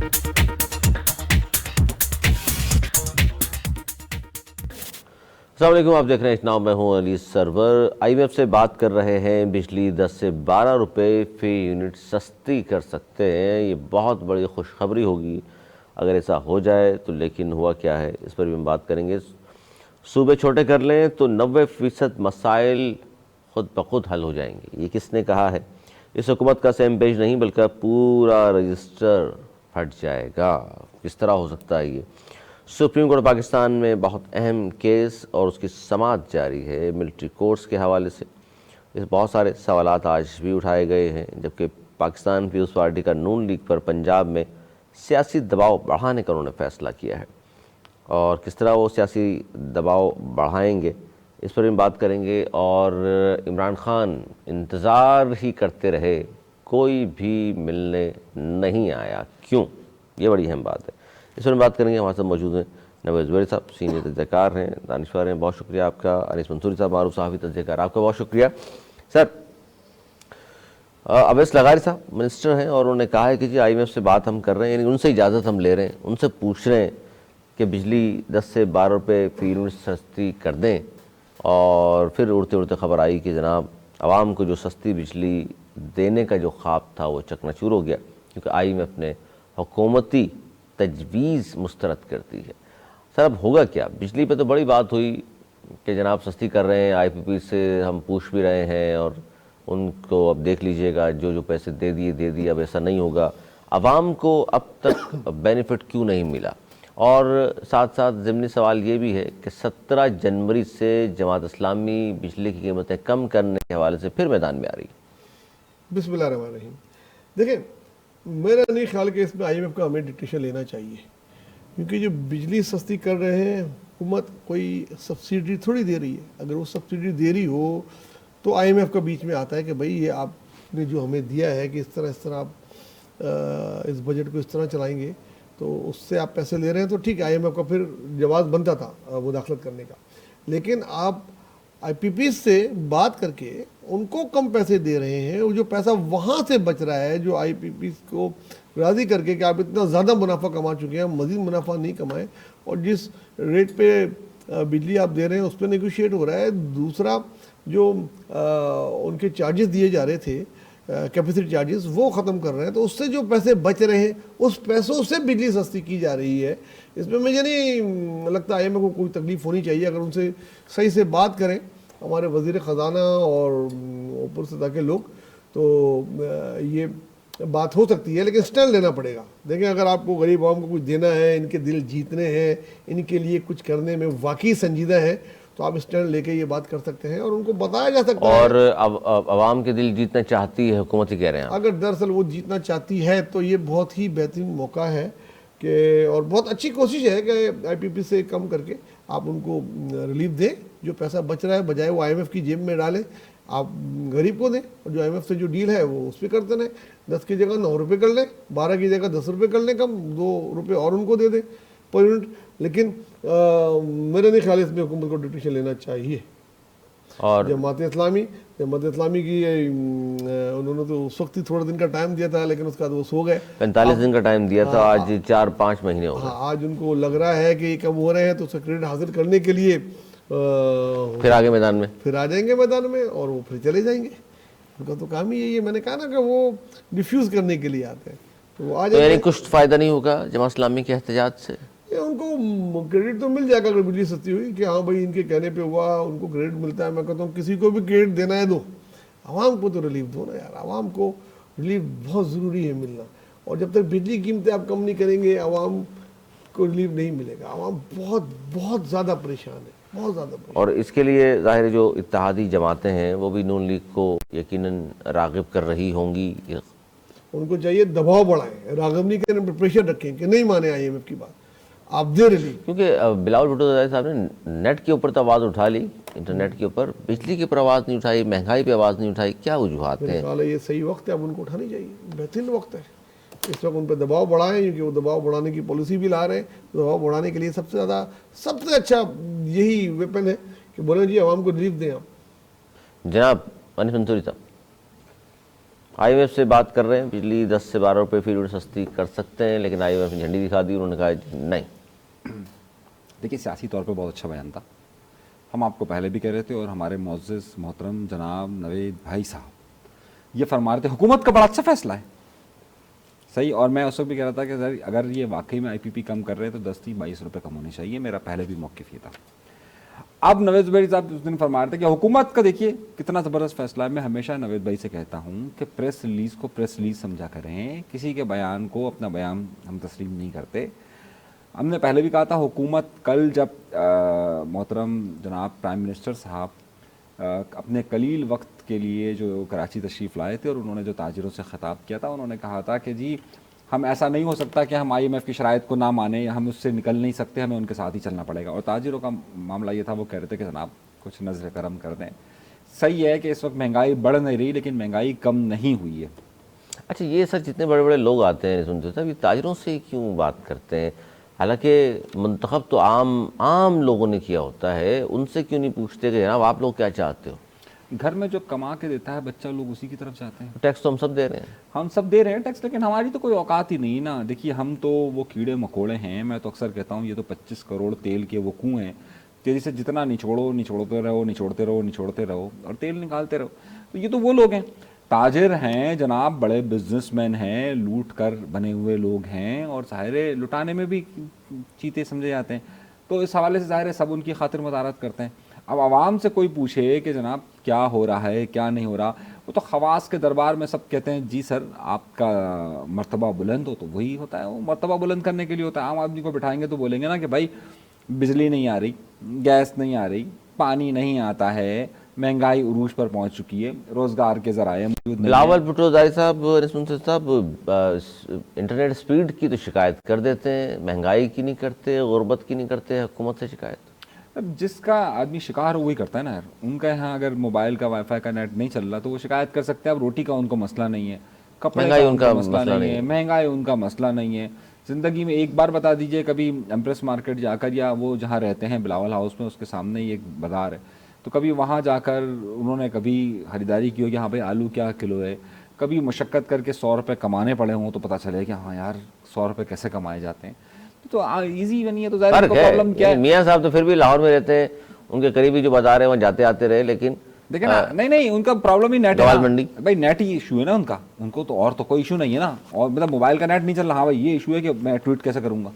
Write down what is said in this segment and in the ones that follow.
अस्सलाम वालेकुम, आप देख रहे हैं इतना, मैं हूं अली सरवर। आईएमएफ से बात कर रहे हैं, बिजली 10 से 12 रुपए फी यूनिट सस्ती कर सकते हैं। ये बहुत बड़ी खुशखबरी होगी अगर ऐसा हो जाए तो, लेकिन हुआ क्या है इस पर भी हम बात करेंगे। सूबे छोटे कर लें तो 90% मसाइल खुद ब खुद हल हो जाएंगे, ये किसने कहा है? इस हुकूमत का सेम पेज नहीं बल्कि पूरा रजिस्टर फट जाएगा। किस तरह हो सकता है ये? सुप्रीम कोर्ट पाकिस्तान में बहुत अहम केस और उसकी समाअत जारी है मिलिट्री कोर्ट्स के हवाले से। इस बहुत सारे सवालात आज भी उठाए गए हैं, जबकि पाकिस्तान पीपल्स पार्टी का नून लीग पर पंजाब में सियासी दबाव बढ़ाने का उन्होंने फैसला किया है, और किस तरह वो सियासी दबाव बढ़ाएंगे इस पर भी बात करेंगे। और इमरान खान इंतज़ार ही करते रहे, कोई भी मिलने नहीं आया, क्यों? ये बड़ी अहम बात है, इस पर बात करेंगे। हमारे साथ मौजूद हैं नवाज़ ज़ुबैर साहब, सीनियर तजज़ियाकार हैं, दानिशवर हैं, बहुत शुक्रिया आपका। अनीस मंसूरी साहब, मारूफ सहाफ़ी तजज़ियाकार, आपका बहुत शुक्रिया। सर, अवैस लगारी साहब मिनिस्टर हैं और उन्होंने कहा है कि जी आईएमएफ से बात हम कर रहे हैं, यानी उनसे इजाज़त हम ले रहे हैं, उनसे पूछ रहे हैं कि बिजली 10 से 12 रुपये फी यूनिट सस्ती कर दें। और फिर उड़ते उड़ते खबर आई कि जनाब आवाम को जो सस्ती बिजली देने का जो ख्वाब था वो चकनाचूर हो गया, क्योंकि आईएमएफ ने हुकूमती तजवीज़ मुस्तरद कर दी है। सर, अब होगा क्या? बिजली पे तो बड़ी बात हुई कि जनाब सस्ती कर रहे हैं, आईपीपी से हम पूछ भी रहे हैं और उनको अब देख लीजिएगा जो जो पैसे दे दिए, अब ऐसा नहीं होगा। आवाम को अब तक बेनिफिट क्यों नहीं मिला? और साथ साथ ज़िमनी सवाल ये भी है कि 17 जनवरी से जमात इस्लामी बिजली की कीमतें कम करने के हवाले से फिर मैदान में आ रही है। बिस्मिल्लाहिर्रहमानिर्रहीम। देखिए, मेरा नहीं ख्याल कि इसमें आईएमएफ का हमें डिक्टेशन लेना चाहिए, क्योंकि जो बिजली सस्ती कर रहे हैं हुकूमत कोई सब्सिडी थोड़ी दे रही है। अगर वो सब्सिडी दे रही हो तो आईएमएफ का बीच में आता है कि भाई ये आपने जो हमें दिया है कि इस तरह आप इस बजट को इस तरह चलाएंगे, तो उससे आप पैसे ले रहे हैं, तो ठीक है, आईएमएफ का फिर जवाब बनता था मुदाखलत करने का। लेकिन आप आईपीपी से बात करके उनको कम पैसे दे रहे हैं, वो जो पैसा वहाँ से बच रहा है, जो आईपीपी को राज़ी करके कि आप इतना ज़्यादा मुनाफा कमा चुके हैं, मज़ीद मुनाफा नहीं कमाएं, और जिस रेट पे बिजली आप दे रहे हैं उस पर नेगोशिएट हो रहा है। दूसरा, जो उनके चार्जेस दिए जा रहे थे, कैपेसिटी चार्जेस, वो ख़त्म कर रहे हैं, तो उससे जो पैसे बच रहे हैं उस पैसों से बिजली सस्ती की जा रही है। इसमें मुझे नहीं लगता आईएमएफ को कोई तकलीफ़ होनी चाहिए। अगर उनसे सही से बात करें हमारे वज़ीर ख़जाना और ऊपर से ताकि लोग, तो ये बात हो सकती है, लेकिन स्टैंड लेना पड़ेगा। देखें, अगर आपको गरीब आवाम को कुछ देना है, इनके दिल जीतने हैं, इनके लिए कुछ करने में वाकई संजीदा है, तो आप स्टैंड लेके ये बात कर सकते हैं और उनको बताया जा सकता है। और अब आवाम के दिल जीतना चाहती है हुकूमत ही, कह रहे हैं आप? अगर दरअसल वो जीतना चाहती है तो ये बहुत ही बेहतरीन मौका है कि, और बहुत अच्छी कोशिश है कि आईपीपी से कम करके आप उनको रिलीफ दें। जो पैसा बच रहा है बजाय वो आईएमएफ की जेब में डालें, आप गरीब को दें, और जो आईएमएफ से जो डील है वो उस पर करते रहें। 10 की जगह 9 रुपये कर लें, 12 की जगह 10 रुपये कर लें कम, 2 रुपये और उनको दे दें पर यूनिट। लेकिन मेरे नहीं ख्याल इसमें हुकूमत को डिसीजन लेना चाहिए। और जमात इस्लामी की उन्होंने तो उस वक्त ही थोड़ा दिन का टाइम दिया था, लेकिन उसके बाद वो सो गए। 45 दिन का टाइम दिया था, आज 4-5 महीने हो गए। हाँ, आज उनको लग रहा है कि ये कम हो रहे हैं, तो उसका क्रेडिट हासिल करने के लिए फिर आगे मैदान में फिर आ जाएंगे मैदान में, और वो फिर चले जाएंगे। उनका तो काम ही यही है। मैंने कहा ना कि वो डिफ्यूज़ करने के लिए आते हैं, तो वो आ तो यानी जाएंगे। कुछ फ़ायदा नहीं होगा जमात इस्लामी के एहतजाज से? उनको क्रेडिट तो मिल जाएगा अगर बिजली सस्ती हुई, कि हाँ भाई इनके कहने पे हुआ, उनको क्रेडिट मिलता है। मैं कहता हूँ किसी को भी क्रेडिट देना है दो, आवाम को तो रिलीफ दो ना यार। आवाम को रिलीफ बहुत ज़रूरी है मिलना, और जब तक बिजली कीमतें आप कम नहीं करेंगे आवाम को रिलीफ नहीं मिलेगा। आवाम बहुत बहुत ज़्यादा परेशान है, बहुत ज़्यादा परेशान। और इसके लिए ज़ाहिर जो इत्तेहादी जमातें हैं वो भी नून लीग को यकीनन राग़िब कर रही होंगी। उनको चाहिए दबाव बढ़ाएं, राग़िब नहीं करें, प्रेशर रखें कि नहीं माने आईएमएफ की बात, आप दे रिलीफ। क्योंकि बिलावल भुट्टो साहब ने नेट के ऊपर तो आवाज़ उठा ली, इंटरनेट के ऊपर, बिजली के ऊपर आवाज़ नहीं उठाई, महंगाई पे आवाज़ नहीं उठाई, क्या वजूहात हैं? मेरे ख्याल है ये सही वक्त है, अब उनको उठानी चाहिए, बेहतरीन वक्त है। इस वक्त उन पर दबाव बढ़ाएं, क्योंकि वो दबाव बढ़ाने की पॉलिसी भी ला रहे हैं। दबाव बढ़ाने के लिए सबसे अच्छा यही वेपन है कि बोले जी आवाम को रिलीफ दें आप। जनाब अनीस मंसूरी साहब, आईएमएफ से बात कर रहे हैं, बिजली 10 से 12 रुपए फी यूनिट सस्ती कर सकते हैं, लेकिन आईएमएफ ने झंडी दिखा दी, उन्होंने कहा नहीं। देखिए, सियासी तौर पे बहुत अच्छा बयान था, हम आपको पहले भी कह रहे थे, और हमारे मुअज़्ज़िज़ मोहतरम जनाब नवेद भाई साहब ये फरमा रहे थे हुकूमत का बड़ा अच्छा फैसला है, सही। और मैं उस वक्त भी कह रहा था कि सर अगर ये वाकई में आईपीपी कम कर रहे हैं तो 10 से 22 रुपये कम होने चाहिए, मेरा पहले भी मौक़िफ़ ये था। अब नवेद भाई साहब उस दिन फरमा रहे थे कि हुकूमत का देखिए कितना ज़बरदस्त फैसला है। मैं हमेशा नवेद भाई से कहता हूँ कि प्रेस रिलीज़ को प्रेस रिलीज़ समझा करें, किसी के बयान को अपना बयान हम तस्लीम नहीं करते। हमने पहले भी कहा था, हुकूमत कल जब मोहतरम जनाब प्राइम मिनिस्टर साहब अपने कलील वक्त के लिए जो कराची तशरीफ़ लाए थे और उन्होंने जो ताजिरों से ख़िताब किया था, उन्होंने कहा था कि जी हम ऐसा नहीं हो सकता कि हम आईएमएफ की शराइत को ना माने या हम उससे निकल नहीं सकते, हमें उनके साथ ही चलना पड़ेगा। और ताजिरों का मामला ये था, वो कह रहे थे कि जनाब कुछ नज़र करम कर दें। सही है कि इस वक्त महंगाई बढ़ नहीं रही, लेकिन महंगाई कम नहीं हुई है। अच्छा, ये सर जितने बड़े बड़े लोग आते हैं सुनते साहब, ये ताजिरों से क्यों बात करते हैं? हालांकि मुंतखब तो आम लोगों ने किया होता है, उनसे क्यों नहीं पूछते कि जनाब आप लोग क्या चाहते हो? घर में जो कमा के देता है बच्चा, लोग उसी की तरफ जाते हैं। टैक्स तो हम सब दे रहे हैं, हम सब दे रहे हैं टैक्स, लेकिन हमारी तो कोई औकात ही नहीं ना। देखिए, हम तो वो कीड़े मकोड़े हैं। मैं तो अक्सर कहता हूँ ये तो 25 करोड़ तेल के वो कुएँ हैं, तेजी से जितना निचोड़ते रहो और तेल निकालते रहो। तो ये तो वो लोग हैं, ताजिर हैं जनाब, बड़े बिजनेसमैन हैं, लूट कर बने हुए लोग हैं, और ज़ाहिर लुटाने में भी चीते समझे जाते हैं। तो इस हवाले से ज़ाहिर है सब उनकी खातिर मदारत करते हैं। अब आवाम से कोई पूछे कि जनाब क्या हो रहा है क्या नहीं हो रहा, वो तो खवास के दरबार में सब कहते हैं जी सर आपका मर्तबा बुलंद हो, तो वही होता है, वो मर्तबा बुलंद करने के लिए होता है। आम आदमी को बिठाएंगे तो बोलेंगे ना कि भाई बिजली नहीं आ रही, गैस नहीं आ रही, पानी नहीं आता है, महंगाई उरूज पर पहुंच चुकी है, रोजगार के जराए मौजूद नहीं बिलावल भुट्टो ज़ाहिर साहब, सुनते साहब, इंटरनेट स्पीड की तो शिकायत कर देते हैं, महंगाई की नहीं करते, गुर्बत की नहीं करते, हुकूमत से शिकायत। अब जिसका आदमी शिकार हो वही करता है ना यार। उनका यहाँ अगर मोबाइल का वाईफाई का नेट नहीं चल रहा तो वो शिकायत कर सकते हैं। अब रोटी का उनको मसला नहीं है, कपड़े का उनका मसला नहीं है, महंगाई उनका मसला नहीं है। ज़िंदगी में एक बार बता दीजिए कभी एम्प्रेस मार्केट जाकर, या वो जहाँ रहते हैं बिलावल हाउस में, उसके सामने ही एक बाज़ार है, तो कभी वहाँ जाकर उन्होंने कभी ख़रीदारी की हो कि हाँ भाई आलू क्या किलो है, कभी मशक्क़त करके 100 रुपये कमाने पड़े हों तो पता चले कि हाँ यार 100 रुपये कैसे कमाए जाते हैं। तो इजी बनी है, तो ज़ाहिर प्रॉब्लम क्या है? मियाँ साहब तो फिर भी लाहौर में रहते हैं, उनके करीबी जो बाजार है वहाँ जाते आते रहे, लेकिन देखिए ना, नहीं उनका प्रॉब्लम ही नेट है मंडी, भाई नेट ही इशू है ना उनका। उनको तो और तो कोई इशू नहीं है ना, और मतलब मोबाइल का नेट नहीं चल रहा, हाँ भाई ये इशू है कि मैं ट्वीट कैसे करूंगा,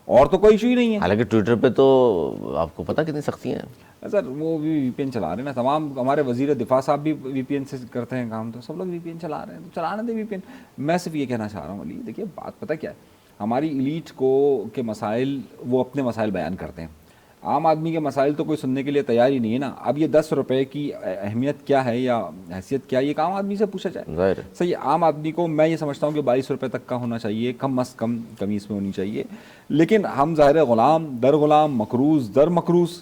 और तो कोई इशू ही नहीं है। हालांकि ट्विटर पे तो आपको पता कितनी सख्तियाँ हैं सर, वो भी वीपीएन चला रहे हैं ना, तमाम हमारे वजीर दिफा साहब भी वीपीएन से करते हैं काम, तो सब लोग वीपीएन चला रहे हैं, तो चलाने दे वीपीएन। मैं सिर्फ ये कहना चाह रहा हूँ अली, देखिए बात पता क्या है, हमारी इलीट को के मसाइल, वो अपने मसाइल बयान करते हैं, आम आदमी के मसाइल तो कोई सुनने के लिए तैयार ही नहीं है ना। अब ये 10 रुपये की अहमियत क्या है या हैसियत क्या है, ये आम आदमी से पूछा जाए। सही, आम आदमी को मैं ये समझता हूँ कि 22 रुपये तक का होना चाहिए, कम अज़ कम कमी इसमें होनी चाहिए। लेकिन हम ज़ाहिर ग़ुलाम दर ग़ुलाम, मकरूज़ दर मकरूज़,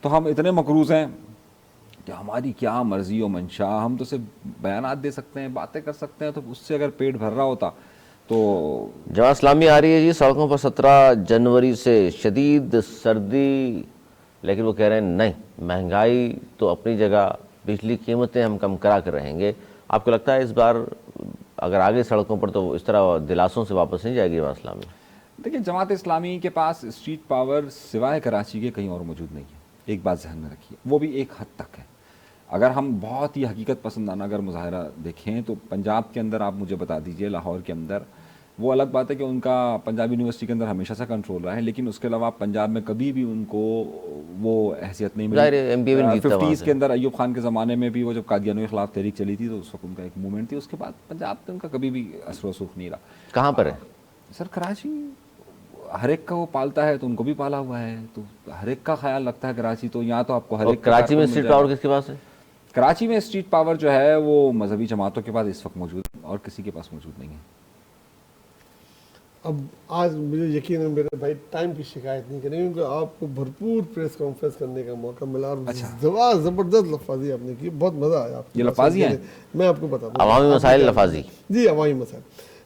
तो हम इतने मकरूज़ हैं कि हमारी क्या मर्ज़ी व मंशा, हम तो सिर्फ बयानात दे सकते हैं, बातें कर सकते हैं, तो उससे अगर पेट भर रहा होता तो। जमात इस्लामी आ रही है जी सड़कों पर 17 जनवरी से, शदीद सर्दी, लेकिन वो कह रहे हैं नहीं, महंगाई तो अपनी जगह, बिजली कीमतें हम कम करा कर रहेंगे। आपको लगता है इस बार अगर आगे सड़कों पर तो इस तरह दिलासों से वापस नहीं जाएगी जमात इस्लामी? देखिए, जमात इस्लामी के पास स्ट्रीट पावर सिवाय कराची के कहीं और मौजूद नहीं है, एक बात जहन में रखिए, वो भी एक हद तक है। अगर हम बहुत ही हकीकत पसंदाना अगर मुजाहरा देखें तो पंजाब के अंदर आप मुझे बता दीजिए, लाहौर के अंदर, वो अलग बात है कि उनका पंजाब यूनिवर्सिटी के अंदर हमेशा से कंट्रोल रहा है, लेकिन उसके अलावा पंजाब में कभी भी उनको वो हैसियत नहीं मिली। 50s के अंदर अयूब खान के ज़माने में भी वो जब कादियानियों के खिलाफ तहरीक चली थी तो उस वक्त उनका एक मूवमेंट थी, उसके बाद पंजाब में उनका कभी भी असर वसूख नहीं रहा। कहाँ पर है सर? कराची, हर एक का वो पालता है तो उनको भी पाला हुआ है, तो हर एक का ख्याल रखता है कराची। तो यहाँ तो आपको हर एक, कराची में स्ट्रीट पावर किसके पास है? कराची में स्ट्रीट पावर जो है वो मजहबी जमातों के पास इस वक्त मौजूद है और किसी के पास मौजूद नहीं है। अब आज मुझे यकीन है मेरे भाई टाइम की शिकायत नहीं करेंगे, क्योंकि आपको भरपूर प्रेस कॉन्फ्रेंस करने का मौका मिला और जबरदस्त लफाजी आपने की, बहुत मजा आया। ये लफाजी है, मैं आपको बता दूं, अवामी मसाइल लफाजी जी, अवामी मसाइल।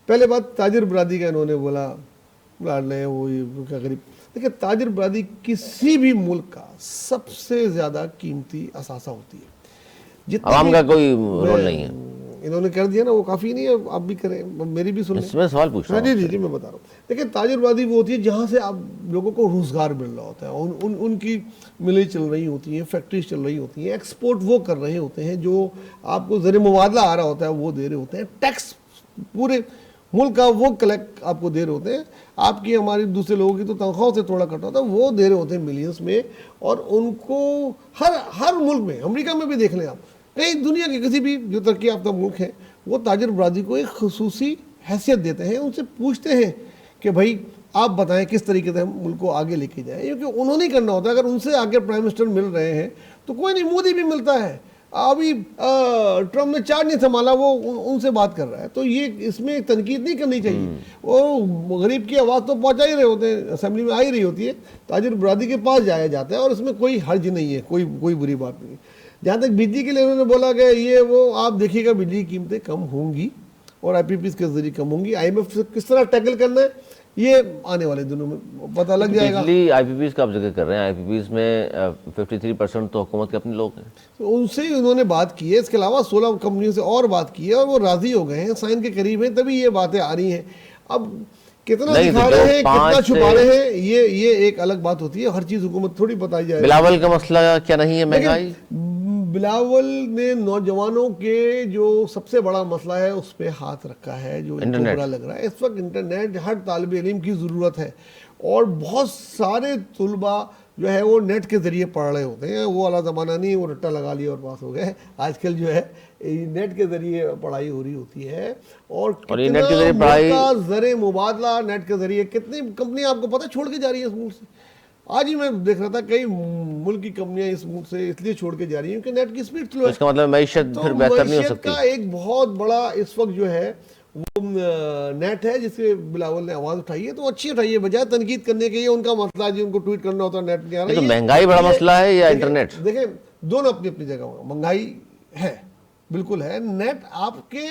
पहले बात ताजिर बरादरी का इन्होंने बोला, लाड रहे वो क्या गरीब। देखिए, ताजिर बरादरी किसी भी मुल्क का सबसे ज्यादा कीमती असासा होती है। आवाम का कोई रोल नहीं है। इन्होंने कर दिया ना, वो काफ़ी नहीं है, आप भी करें, मेरी भी सुन लें। इसमें सवाल पूछ रहा हूँ जी, मैं बता रहा हूँ। देखिए, ताजरबाजी वो होती है जहाँ से आप लोगों को रोज़गार मिल रहा होता है, उनकी मिलें चल रही होती हैं, फैक्ट्रीज चल रही होती हैं, एक्सपोर्ट वो कर रहे होते हैं, जो आपको ज़र मुबादला आ रहा होता है वो दे रहे होते हैं, टैक्स पूरे मुल्क का वो कलेक्ट आपको दे रहे होते हैं, आपकी हमारी दूसरे लोगों की तो तनख्वाहों से थोड़ा कट होता है, वो दे रहे होते हैं मिलियंस में। और उनको हर मुल्क में, अमेरिका में भी देख लें आप, कई दुनिया के किसी भी जो तरक्की याफ्ता मुल्क हैं, वो ताजरबाजी को एक खुसूसी हैसियत देते हैं, उनसे पूछते हैं कि भाई आप बताएं किस तरीके से हम मुल्क को आगे लेके जाएं, क्योंकि उन्होंने ही करना होता है। अगर उनसे आगे प्राइम मिनिस्टर मिल रहे हैं तो कोई नहीं, मोदी भी मिलता है, अभी ट्रम्प ने चार्ज नहीं संभाला, वो उनसे बात कर रहा है, तो ये इसमें तनकीद नहीं करनी चाहिए। वो गरीब की आवाज़ तो पहुंचा ही रहे होते हैं, असेंबली में आ ही रही होती है, ताजरबाजी के पास जाया जाता है, और इसमें कोई हर्ज नहीं है, कोई बुरी बात नहीं। जहाँ तक बिजली के लिए उन्होंने बोला कि ये वो आप देखिएगा बिजली की कीमतें कम होंगी और IPPs के जरिए कम होंगी। IMF से किस तरह टैकल करना है ये आने वाले दिनों में पता लग जाएगा। बिजली IPPs का आप जिक्र कर रहे हैं, IPPs में 53% तो हुकूमत के अपने लोग हैं, तो उनसे ही उन्होंने बात की है। इसके अलावा 16 कंपनियों से और बात की है और वो राजी हो गए हैं, साइन के करीब हैं, तभी ये बातें आ रही हैं। अब कितना दिखा रहे हैं, कितना छुपा रहे हैं, ये एक अलग बात होती है। हर चीज हुकूमत थोड़ी बताई जाए। बिलावल का मसला क्या नहीं है, महंगाई? बिलावल ने नौजवानों के जो सबसे बड़ा मसला है उस पर हाथ रखा है, जो इनको बुरा लग रहा है। इस वक्त इंटरनेट हर तालिब इल्म की ज़रूरत है, और बहुत सारे तुलबा जो है वो नेट के ज़रिए पढ़ रहे होते हैं। वो वाला ज़माना नहीं, वो रट्टा लगा लिया और पास हो गए। आजकल जो है नेट के ज़रिए पढ़ाई हो रही होती है, और नेट के ज़रिए पढ़ाई, ज़र मुबादला नेट के ज़रिए, कितनी कंपनी आपको पता छोड़ के जा रही है इस मुल्क से। आज ही मैं देख रहा था कई मुल्क की कंपनियां इस मुल्क से इसलिए छोड़ के जा रही हैं क्योंकि नेट की स्पीड स्लो है। इसका मतलब मैशत फिर बेहतर नहीं हो सकती। का एक बहुत बड़ा इस वक्त जो है वो नेट है, जिसके बिलावल ने आवाज उठाई है, तो अच्छी उठाई है, बजाय तनकीद करने के। ये उनका मसला है जी, उनको ट्वीट करना होता है, नेट नहीं आ रहा। तो महंगाई बड़ा मसला है या इंटरनेट? देखें, दोनों अपनी अपनी जगह। महंगाई है, बिल्कुल है। नेट आपके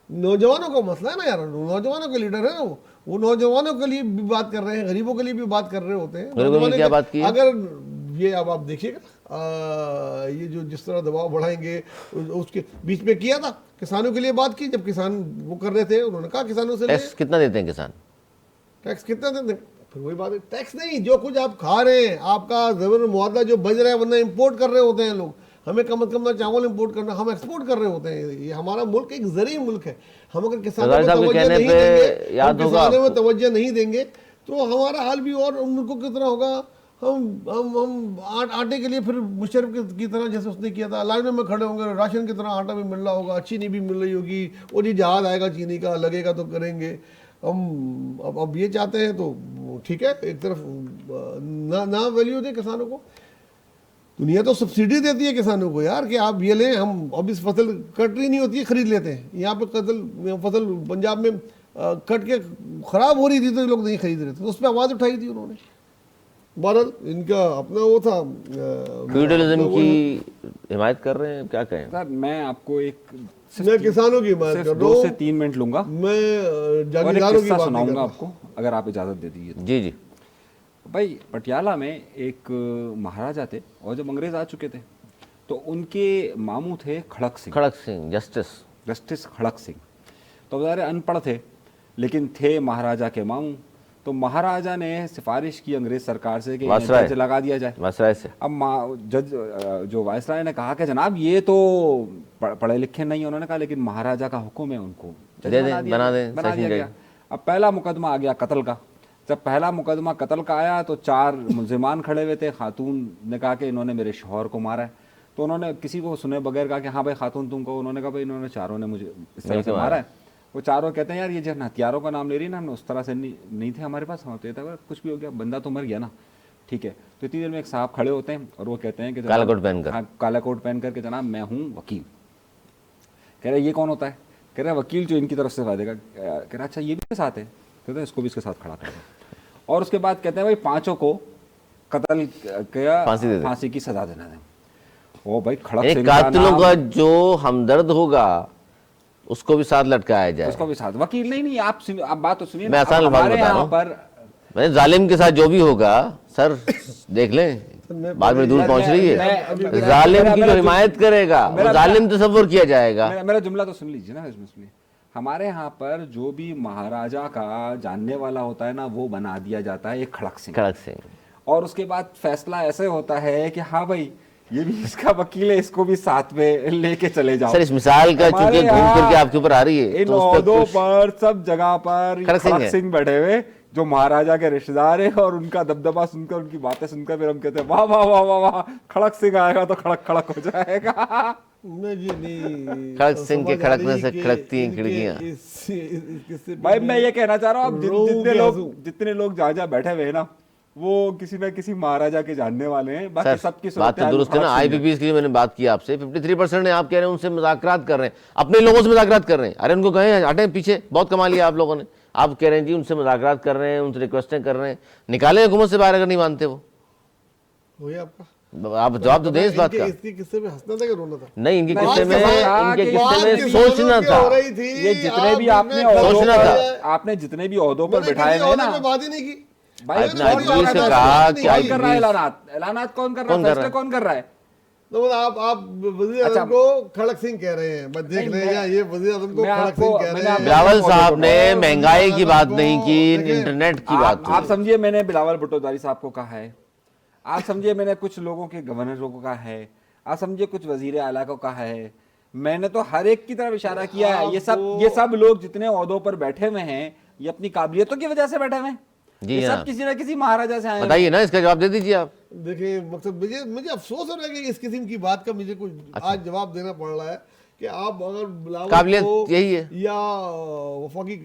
नौजवानों का मसला है ना यार, नौजवानों के लीडर है ना वो नौजवानों के लिए भी बात कर रहे हैं, गरीबों के लिए भी बात कर रहे होते हैं। क्या बात की? अगर ये अब आप देखिएगा, ये जो जिस तरह दबाव बढ़ाएंगे, उसके बीच में किया था, किसानों के लिए बात की, जब किसान वो कर रहे थे, उन्होंने कहा किसानों से टैक्स कितना देते हैं किसान, टैक्स कितना देते हैं, फिर वही बात है, टैक्स नहीं, जो कुछ आप खा रहे हैं, आपका ज़बर मुआवजा जो बच रहा है, वरना इंपोर्ट कर रहे होते हैं लोग। हमें कम से कम ना चावल इंपोर्ट करना, हम एक्सपोर्ट कर रहे होते हैं। ये हमारा मुल्क एक ज़रिए मुल्क है। हम अगर किसानों में तवज्जो नहीं देंगे तो हमारा हाल भी और उनको कितना होगा। हम आटे के लिए फिर मुशर्रफ की तरह, जैसे उसने किया था, लाइनों में खड़े होंगे, राशन की तरह आटा भी मिल रहा होगा, चीनी भी मिल रही होगी, और ये जहाज आएगा चीनी का, लगेगा तो करेंगे हम। अब ये चाहते हैं तो ठीक है, एक तरफ ना वैल्यू दे किसानों को। दुनिया तो सब्सिडी देती है किसानों को यार, कि आप ये लें, हम अब इस फसल कट रही नहीं होती है, खरीद लेते हैं। यहाँ पे फसल पंजाब में कट के खराब हो रही थी तो लोग नहीं खरीद रहे थे, तो उस पर आवाज़ उठाई थी उन्होंने। बहरहाल इनका अपना वो था, फ्यूडलिज्म की हिमायत कर रहे हैं, क्या कहें सर। मैं आपको मैं किसानों की बात कर रहा हूँ, 2 से 3 मिनट लूंगा, मैं जागीरदारों की बात सुनाऊंगा आपको, अगर आप इजाज़त दे दीजिए। जी जी। भाई, पटियाला में एक महाराजा थे, और जब अंग्रेज आ चुके थे तो उनके मामू थे खड़क सिंह, जस्टिस खड़क सिंह। तो बेचारे अनपढ़ थे, लेकिन थे महाराजा के मामू। तो महाराजा ने सिफारिश की अंग्रेज सरकार से कि जज लगा दिया जाए, वायसराय से। अब जज जो वायसराय ने कहा कि जनाब ये तो पढ़े लिखे नहीं, उन्होंने कहा लेकिन महाराजा का हुक्म है, उनको बना दिया गया। अब पहला मुकदमा आ गया कत्ल का। जब पहला मुकदमा कत्ल का आया तो 4 मुल्जिमान खड़े हुए थे। खातून ने कहा कि इन्होंने मेरे शौहर को मारा है, तो उन्होंने किसी को सुने बगैर कहा कि हाँ भाई खातून तुम कहो। उन्होंने कहा भाई इन्होंने चारों ने मुझे इस तरह से मारा है। वो चारों कहते हैं यार ये जब हथियारों का नाम ले रही है ना, हमने उस तरह से नहीं थे हमारे पास, हम तो था कुछ भी हो गया, बंदा तो मर गया ना, ठीक है। तो इतनी देर में एक साहब खड़े होते हैं और वो कहते हैं कि काला कोट पहनकर, हाँ काला कोट पहन करके, जनाब मैं हूँ वकील। कह रहे ये कौन होता है? कह रहे वकील जो इनकी तरफ से वादेगा। कह रहा अच्छा ये भी साथ है? कहते हैं इसको भी इसके साथ खड़ा कर दो। और उसके बाद कहते हैं भाई 5 को कत्ल किया, फांसी की सजा देना है। ओ भाई खड़क सिंह कातिलों का जो हमदर्द होगा उसको भी साथ लटकाया जाए, उसको भी साथ। वकील नहीं, आप बात तो सुनिए, मैं आसान लफ्ज़ बता रहा हूं, जालिम के साथ जो भी होगा सर देख लें बात में दूर पहुंच रही है। मैं- जालिम की मेरा- जो हिमायत करेगा वो मेरा- जालिम तस्वर किया जाएगा। मेरा जुमला तो सुन लीजिए ना, इसमें सुनिए। हमारे यहाँ पर जो भी महाराजा का जानने वाला होता है ना, वो बना दिया जाता है एक खड़क सिंह। खड़क सिंह। और उसके बाद फैसला ऐसे होता है कि हाँ भाई ये भी इसका वकील है, इसको भी साथ में लेके चले जाओ। सर इस मिसाल का हमारे चूंकि घूम यहाँ फिर के आपके ऊपर आ रही है इन तो उस पे ओहदों कुछ- पर सब जगह पर खड़क सिंह खड़क है। सिंह बैठे हुए जो महाराजा के रिश्तेदार है, और उनका दबदबा सुनकर, उनकी बातें सुनकर फिर हम कहते हैं वाह वाह वाह वाह वाह, खड़क सिंह आएगा तो खड़क खड़क हो जाएगा। नहीं खड़क सिंह के समझ आ रही खड़कने से कि खड़कती हैं इनके खिड़कियां। किससे भाई मैं ये कहना चाह रहा हूँ, अब रोऊं जितने के लोग आंसू। जितने लोग जहाँ जहाँ बैठे हुए हैं ना, वो किसी न किसी महाराजा के जानने वाले हैं। बाकी सर सबकी बात तो सूरत-ए-हाल दुरुस्त है ना। खड़क सिंह है। आईपीपीएस की जो मैंने बात की आपसे 53% ने आप कह रहे हैं उनसे मुज़ाकरात कर रहे हैं, अपने लोगों से मुज़ाकरात कर रहे हैं। अरे उनको कहें हटें पीछे, बहुत कमा लिया आप लोगों ने। आप कह रहे हैं जी उनसे मुज़ाकरात कर रहे हैं, उनसे रिक्वेस्टें कर रहे हैं, निकालें हुकूमत से बाहर अगर नहीं मानते वो। हो गया आपका आप जवाब तो दें इस बात का। इसके किस्से में हंसना था कि रोना था? नहीं इनके बात किस्से में बात इनके बात किस्से में किस सोचना की था। हो रही थी, ये जितने भी आप आपने इनमें ओहदों सोचना पर- था। आपने जितने भी ओहदों पर मैंने बिठाए किसी हुए हैं ओहदे ना, पे बात ही नहीं की। भाई आपने कौन आईपीपीएस से कर कहा रहा है? कि कौन कर रहा है आईपीपीएस ऐलानात कौन कर रहा कौन है? कर फैसले रहा है? कौन कर रहा है? तो मतलब आप वजीर अच्छा। आजम को खड़क सिंह कह रहे हैं, बस देख नहीं, रहे हैं ये वजीर आजम को मैं खड़क आपको- सिंह कह मैंने रहे हैं। आपको- बिलावल साहब ने और महंगाई की बात को नहीं की, देखिए, इंटरनेट की बात आप हुई। समझिए मैंने बिलावल भुट्टो साहब को कहा है, आप समझिए मैंने कुछ लोगों के गवर्नरों को कहा है, आप समझिए कुछ वजीर आला को कहा है, मैंने तो हर एक की तरफ इशारा किया है। ये सब लोग जितने ओहदों पर बैठे हुए हैं, ये अपनी काबिलियतों की वजह से बैठे हुए हैं। जी ये हाँ। सब किसी न किसी महाराजा से आए हैं। बताइए ना, इसका जवाब दे दीजिए आप। देखिए मकसद मुझे अफसोस हो रहा है कि इस किस्म की बात का मुझे कुछ आज जवाब देना पड़ रहा है कि आप अगर बिलावल काबिलियत को यही है। या वफाकी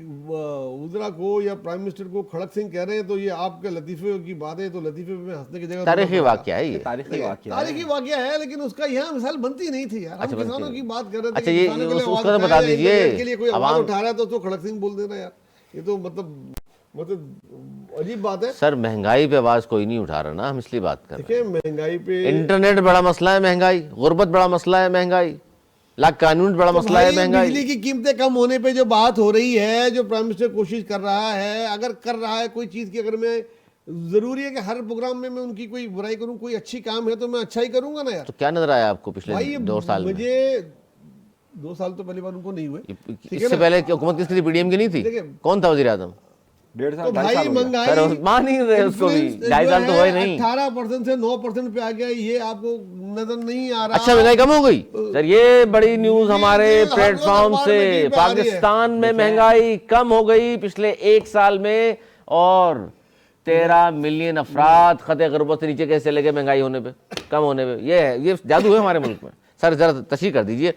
वज़रा को या प्राइम मिनिस्टर को खड़क सिंह कह रहे हैं, तो ये आपके लतीफे की बात है, तो लतीफे में हंसने की जगह तारीखी वाकया है ये। तारीखी वाकया है। तारीखी वाकया है, लेकिन उसका यहाँ मिसाल बनती नहीं थी यार। हम अच्छा, बनती किसानों नहीं। की बात कर रहे थे अच्छा, कि ये किसानों के लिए उसका आवाज तो बता उठाया, दीजिए। इंटरनेट के लिए कोई आवाज आवाम- उठा रहा है तो खड़क सिंह बोल देना यार, ये तो मतलब अजीब बात है। सर महंगाई पे आवाज कोई नहीं उठा रहा ना, हम इसलिए बात कर रहे देखिए महंगाई पे हैं। इंटरनेट बड़ा मसला है, महंगाई, गुर्बत बड़ा मसला है, महंगाई, लाख कानून बड़ा तो मसला है, भाई महंगाई। बिजली की कीमतें कम होने पे जो बात हो रही है, जो प्राइम मिनिस्टर कोशिश कर रहा है, अगर कर रहा है कोई चीज़ की, अगर मैं जरूरी है कि हर प्रोग्राम में मैं उनकी कोई बुराई करूं, कोई अच्छी काम है तो मैं अच्छा ही करूंगा ना यार। तो क्या नजर आया आपको पिछले भाई 2 साल में? मुझे 2 साल तो पहली बार उनको नहीं हुए, ठीक है इससे ना? पहले हुकूमत किसकी थी? पीडीएम की नहीं थी? देखिए, कौन था वजीर आजम? 1.5 साल तो 2.5 भाई साल हो गया। महंगाई सर मान नहीं रहे उसको भी, 2.5 साल तो हुए नहीं। 18% से 9% पे आ गया, ये आपको नजर नहीं आ रहा? अच्छा महंगाई कम हो गई सर, ये बड़ी न्यूज हमारे ये हर रोज प्लेटफॉर्म अखबार से। में टीवी पे आ रही है। पाकिस्तान में महंगाई कम हो गई पिछले 1 साल में, और 13 मिलियन अफराद खते गुर्बत से नीचे कैसे चले गए महंगाई होने पे, कम होने पे। ये जादू है हमारे मुल्क में। सर जरा तशरीह कर दीजिए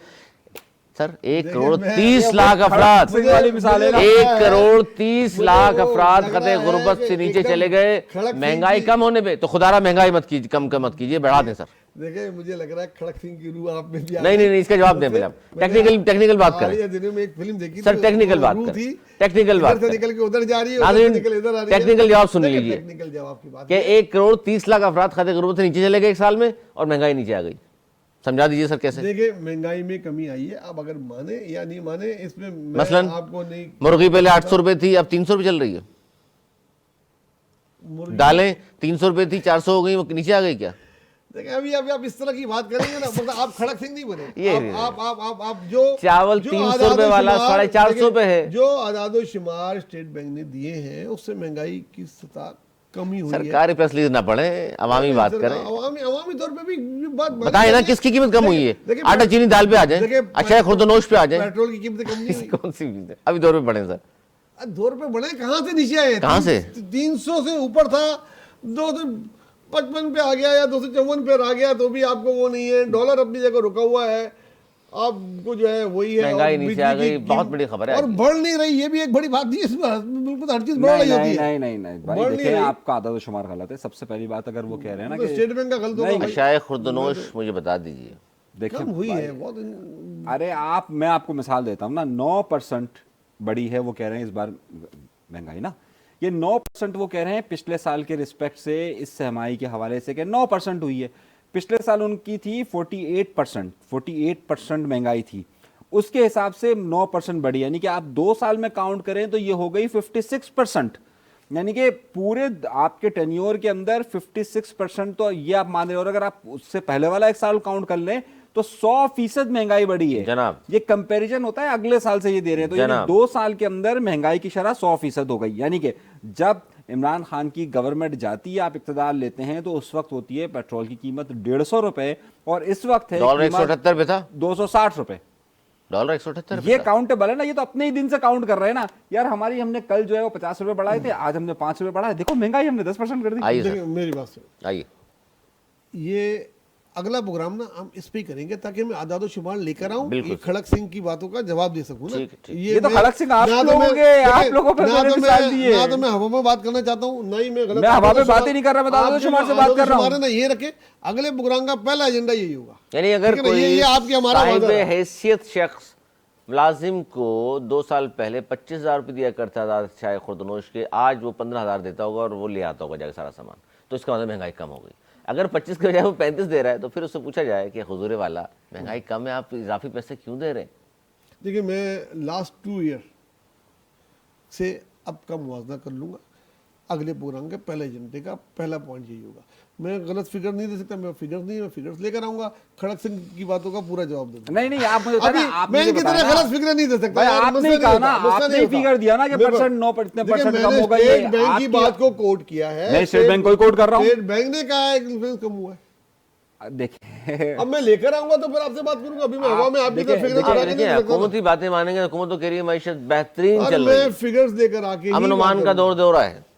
सर। 1 करोड़ 30 लाख अफराद, सिंह वाली मिसाल है ना। 1 करोड़ 30 लाख अफराद लग रहा खते है गुर्बत कि से नीचे एकदम चले गए खड़क सिंह महंगाई की- कम होने पे। तो खुदारा महंगाई मत कीजिए, कम मत कीजिए, बढ़ा दें सर। देखिए मुझे लग रहा है खड़क सिंह की रूह आप में भी आ नहीं गई। नहीं इसका जवाब दें पहले आप। टेक्निकल बात करें हालिया दिनों में एक फिल्म देखी सर, थी, टेक्निकल वो बात रूह करें। थी, टेक्निकल इधर बात से करें। निकल के उधर जा रही है, उधर से नाज़रीन, निकल इधर आ रही है। टेक्निकल जवाब सुन देखिए, लीजिए टेक्निकल जवाब की बात कि 1 करोड़ 30 लाख अफराद खते गुर्बत से नीचे चले गए 1 साल में, और महंगाई नीचे आ गई। समझा दीजिए सर कैसे। देखिए महंगाई में कमी आई है, अब अगर माने या नहीं माने इसमें मैं मसलन आपको नहीं, मुर्गी पहले 800 रुपए थी, अब 300 रुपए चल रही है। मुर्गी- दालें 300 रुपए थी, 400 हो गई, वो नीचे आ गई क्या? देखिए अभी आप इस तरह की बात करेंगे ना, मतलब आप खड़क सिंह नहीं बने। ये आप जो चावल जो 300 रुपए वाला आदाद-ओ-शुमार- 450 पे है। जो आदादो शुमार स्टेट बैंक ने दिए हैं, उससे महंगाई की सतह कमी हुई है। सरकारी प्रेस रिलीज ना पढ़े, अवामी बात करें। अवामी तौर पे भी ये बात मानी बताएं ना जाती है। किसकी कीमत कम हुई है? देखिए, आटा चीनी दाल पे आ जाए, देखिए, अच्छा खुर्दनोश पे आ जाए। पेट्रोल की कीमतें कम नहीं हुई। कौन सी चीज है? अभी 2 रुपए बढ़े सर। 2 रुपए बढ़े, कहाँ से नीचे आए? कहाँ से? 300 से ऊपर था, 255 पे आ गया या 254 पे आ गया, तो भी आपको वो नहीं है। डॉलर अपनी जगह रुका हुआ है, आपको जो है वही है। महंगाई और नीचे आ बिजली गई, की बहुत कीम- बड़ी खबर है और आज की। बढ़ नहीं रही, ये भी एक बड़ी बात नहीं है। इसमें बिल्कुल हर चीज बढ़ नहीं रही होती नहीं है। नहीं नहीं भाई बढ़ नहीं देखिए, रही। आपका आदत शुमार गलत है। सबसे पहली बात, अगर वो कह रहे हैं ना तो कि स्टेट बैंक का गलत होगा नहीं, भाई। शायद खुर्दनोश मुझे बता दीजिए। देखिए कम हुई भाई, है बहुत। अरे मैं आपको मिसाल देता हूँ ना, 9% बढ़ी है वो कह रहे हैं इस बार महंगाई ना। ये 9% वो कह रहे हैं पिछले साल के रिस्पेक्ट से, इस सहमाई के हवाले से कि 9% हुई है। पिछले साल उनकी थी 48% महंगाई थी, उसके हिसाब से 9% बढ़ी, यानी कि आप 2 साल में काउंट करें तो ये हो गई 56%। यानी कि पूरे आपके टेन्योर के अंदर 56% तो ये आप मान रहे हो, और अगर आप उससे पहले वाला एक साल काउंट कर लें तो 100% महंगाई बढ़ी है जनाब। ये कंपैरिजन होता है अगले साल से ये दे रहे हैं, तो यानी जनाब। 2 साल के अंदर महंगाई की शरह 100% हो गई। यानी कि जब इमरान खान की गवर्नमेंट जाती है, आप इक्तदार लेते हैं, तो उस वक्त होती है पेट्रोल की कीमत 150 रुपए, और इस वक्त है डॉलर 178 पे था, 260 रुपए। डॉलर 178 ये काउंटेबल है ना, ये तो अपने ही दिन से काउंट कर रहे हैं ना यार। हमारी हमने कल जो है वो 50 रुपए बढ़ाए थे, आज हमने 5 रुपए बढ़ाए, देखो महंगाई हमने 10% कर दी। आइए देखिए सर, मेरी बात सुनो, आइए। ये अगला प्रोग्राम ना हम इस पे ही करेंगे ताकि मैं आदादो शुमार लेकर आऊं, बिल्कुल। ये खड़क सिंह की बातों का जवाब दे सकूं ना। ठीक, ठीक। ये तो मैं- खड़क सिंह आप ना तो लोगों मैं- के, आप देखिए, लोगों पे ना मैंने तो मिसाल मैं- दी है। ना तो मैं हवा में बात करना चाहता हूं, ना ही मैं गलत मैं हवा आदादो में बात ही शुमार- नहीं कर रहा, मैं तो आदादो आप जो शुमार से बात आदादो कर रहा हूं। शुमार है ना, ये रखे, अगले प्रोग्राम का पहला एजेंडा यही होगा। यानी अगर ठीक है ना, कोई ये आपकी हमारा साहिब वादा है। हैसियत शख्स मुलाजिम को 2 साल पहले 25,000 रुपये दिया करता था चाय खुर्दनोश के, आज वो 15,000 देता होगा और वो ले आता होगा जाकर सारा सामान, तो इसका मतलब महंगाई कम हो गई। अगर 25 के बजाय वो 35 दे रहा है तो फिर उससे पूछा जाए कि हुजूर वाला महंगाई कम है, आप इजाफी पैसे क्यों दे रहे हैं? देखिए मैं लास्ट 2 ईयर से अब का मुआवजा कर लूंगा, अगले प्रोग्राम के पहले एजेंडे का पहला पॉइंट यही होगा। मैं गलत फिगर नहीं दे सकता, मैं फिगर्स नहीं, मैं फिगर्स लेकर आऊंगा, खड़क सिंह की बातों का पूरा जवाब दे दूंगा। नहीं आप मुझे बताना, अभी आपने मैं जो इनकी तरह बताया ना, गलत फिगर नहीं दे सकता भाई यार, आपने मसला ही नहीं कहा होता, ना, मसला आपने नहीं ही होता। फिगर दिया ना कि देखो, 9 इतने देखिए, परसेंट मैंने कम होगा, ये स्टेट बैंक की आपकी बात को कोट किया है, मैं स्टेट बैंक को ही कोट कर रहा हूं। स्टेट बैंक ने कहा है कि इन्फ्लेशन कम हुआ है। देखिए अब मैं लेकर आऊंगा तो फिर आपसे बात करूंगा, अभी मैं हवा में आपकी तरह फिगर देखिए, लगा के देखिए नहीं सकता हुकूमती बातें मानेंगे, हुकूमत तो कह रही है मैशत बेहतरीन ना। और चल रही मैं है, फिगर्स लेकर आके ही अमन बात मान का करूंगा। दौर रहा है।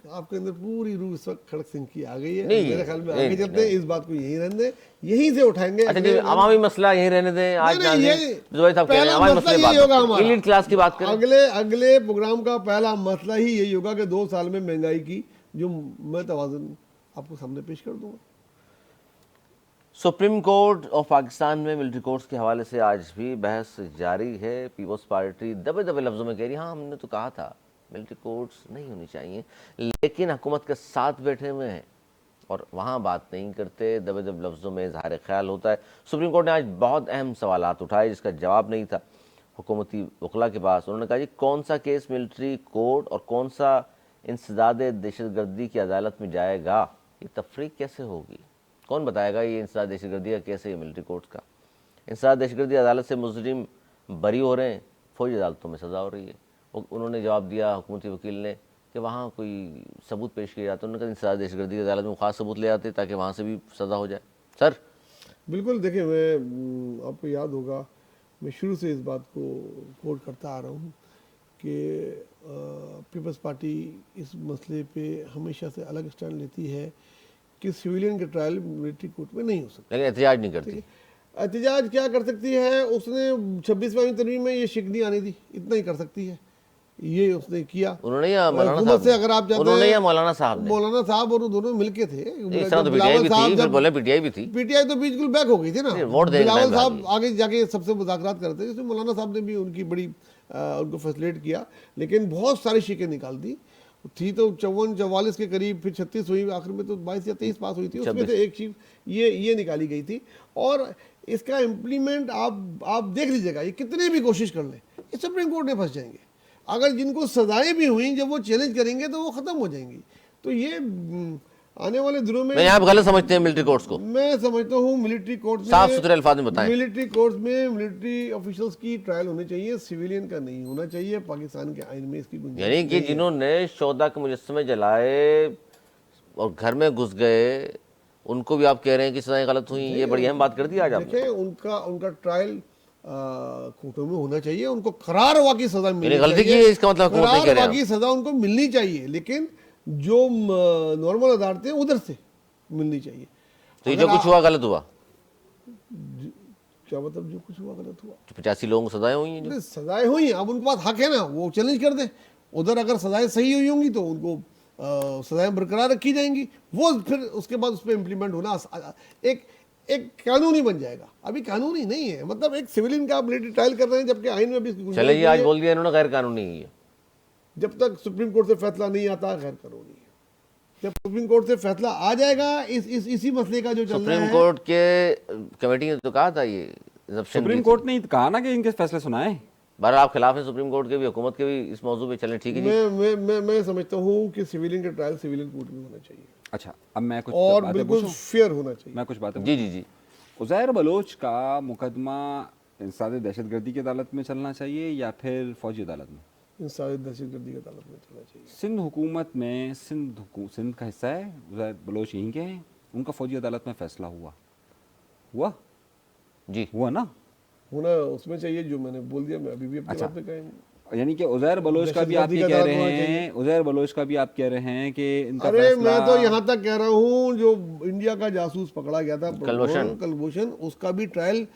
आपके अंदर पूरी रूह इस वक्त खड़क सिंह की आ गई है, नहीं, मेरे ख्याल में नहीं, आगे चलते हैं, इस बात को यहीं रहने दें, यहीं से उठाएंगे। अच्छा जी, अवामी मसला यहीं रहने दें, आज नहीं, जान ये दें जुबैर साहब कह रहे हैं पहला अवामी मसला मसले यही होगा बात हमारा। एलीट क्लास की बात करें। अगले प्रोग्राम का पहला मसला ही यही होगा कि 2 साल में महंगाई की जो मैं तवाज़ुन आपको सामने पेश कर दूंगा। सुप्रीम कोर्ट और पाकिस्तान में मिलिट्री कोर्ट्स के हवाले से आज भी बहस जारी है। पीपल्स पार्टी दबे दबे लफ्ज़ों में कह रही है, हाँ हमने तो कहा था मिलिट्री कोर्ट्स नहीं होनी चाहिए, लेकिन हुकूमत के साथ बैठे हुए हैं और वहाँ बात नहीं करते, दबे दबे लफ्ज़ों में इज़हार ख्याल होता है। सुप्रीम कोर्ट ने आज बहुत अहम सवालात उठाए जिसका जवाब नहीं था हुकूमती वकला के पास। उन्होंने कहा जी कौन सा केस मिलिट्री कोर्ट और कौन सा इंसदाद दहशतगर्दी की अदालत में जाएगा, ये तफरीक कैसे होगी, कौन बताएगा ये इंसदाद दहशतगर्दी का कैसे है मिलिट्री कोर्ट का। इंसदाद दहशतगर्दी अदालत से मुजरिम बरी हो रहे हैं, फौजी अदालतों में सज़ा हो रही है। उन्होंने जवाब दिया हुकूमती वकील ने कि वहाँ कोई सबूत पेश किया जाता है, उन्होंने कहा इंसदाद दहशतगर्दी की अदालत में ख़ास सबूत ले आते ताकि वहाँ से भी सज़ा हो जाए। सर बिल्कुल, देखिए मैं आपको याद होगा मैं शुरू से इस बात को कोट करता आ रहा हूँ कि पीपल्स पार्टी इस मसले पे हमेशा से अलग स्टैंड लेती है कि सिविलियन के ट्रायल मिलिट्री कोर्ट में नहीं हो सकते। लेकिन एहतजाज नहीं करती। एहतजाज क्या कर सकती है, उसने 26वीं तरमीम में ये शिकनी आने दी, इतना ही कर सकती है, ये उसने किया। उन्होंने या मौलाना हुकूमत से साहब अगर आप चाहते उन्होंने हैं, या मौलाना साहब ने, मौलाना साहब और दोनों मिलके थे। इस तरह तो पीटीआई भी थी, फिर बोले पीटीआई भी थी, पीटीआई तो बिल्कुल बैक हो गई थी ना। वोट देने बिलावल टाइम पे साहब आगे जाके सबसे मुज़ाकरात करते थे, जिसमें मौलाना साहब ने भी उनकी बड़ी उनको फैसिलिटेट किया, लेकिन बहुत सारी शिकें निकाल दी थी। तो 54-44 के करीब, फिर 36 हुई, आखिर में तो 22 या 23 पास हुई थी, उसमें से एक चीज ये निकाली गई थी। और इसका इम्प्लीमेंट आप देख लीजिएगा, ये कितने भी कोशिश कर लें, ये सुप्रीम कोर्ट में फंस जाएंगे। अगर जिनको सजाएं भी हुई, जब वो चैलेंज करेंगे तो वो खत्म हो जाएंगी। तो ये आने वाले दिनों में नहीं आप गलत समझते हैं मिलिट्री कोर्ट्स को। मैं समझता हूँ मिलिट्री कोर्ट में, साफ सुथरे अल्फाज में बताएं। मिलिट्री कोर्ट में मिलिट्री ऑफिशियल्स की ट्रायल होनी चाहिए, सिविलियन का नहीं होना चाहिए। पाकिस्तान के आइन में इसकी गुंजाइश यानी कि जिन्होंने 14 के मुजस्समे जलाए और घर में घुस गए, उनको भी आप कह रहे हैं कि सजाएं गलत हुई, ये बड़ी अहम बात कर दी आज आपने। देखिए उनका ट्रायल कोर्टों में होना चाहिए, उनको करार हुआ की सजा मिलनी गलती की है, इसका मतलब हुकूमत नहीं कह रहे करार की सजा उनको मिलनी चाहिए, लेकिन जो नॉर्मल अदालतें उधर से मिलनी चाहिए। तो ये जो कुछ हुआ गलत हुआ, क्या मतलब जो कुछ हुआ गलत हुआ? 85 लोगों को सजाएं हुई हैं जो। सजाएं हुई हैं, अब उनके पास हक है ना, वो चैलेंज कर दें। उधर अगर सजाएं सही हुई होंगी तो उनको सजाएं बरकरार रखी जाएंगी, वो फिर उसके बाद उस पर इम्प्लीमेंट होना एक कानूनी बन जाएगा। अभी कानूनी नहीं है, मतलब एक सिविलियन का मिलिट्री ट्रायल कर रहे हैं, जबकि आइन में भी इसकी गुंजाइश चले जी, आज नहीं है। बोल दिया इन्होंने गैर कानूनी है। जब तक सुप्रीम कोर्ट से फैसला नहीं आता गैर कानूनी है। जब सुप्रीम कोर्ट से फैसला आ जाएगा इसी मसले का जो चल रहा सुप्रीम है, कोर्ट के कमेटी ने तो कहा था ये सुप्रीम कोर्ट ने कहा ना कि इनके फैसले सुनाए, बहरहाल आप खिलाफ हैं सुप्रीम कोर्ट के भी, हुकूमत के भी इस मौजू पे, चलें ठीक है जी। मैं समझता हूँ कि सिविलियन का ट्रायल सिविलियन कोर्ट में होना चाहिए अच्छा, अब मैं कुछ और बातें बिल्कुल पूछूं? फेयर होना चाहिए। मैं कुछ बातें जी जी जी। उज़ैर बलोच का मुकदमा इंसानी दहशतगर्दी की अदालत में चलना चाहिए या फिर फौजी अदालत में? इंसानी दहशतगर्दी की अदालत में चलना चाहिए। सिंध हुकूमत में सिंध का हिस्सा है, उज़ैर बलोच यहीं के हैं, उनका फौजी अदालत में फैसला हुआ जी ना? होना उसमें चाहिए, जो मैंने बोल दिया मैं अभी भी अपनी बात पे कहेंगे। यानी कि उज़ैर बलोच का भी आप ये कह रहे हैं, उज़ैर बलोच का भी आप कह रहे हैं कि इनका अरे फैसला, मैं तो यहाँ तक कह रहा हूँ जो इंडिया का जासूस पकड़ा गया था कलभूषण, उसका भी ट्रायल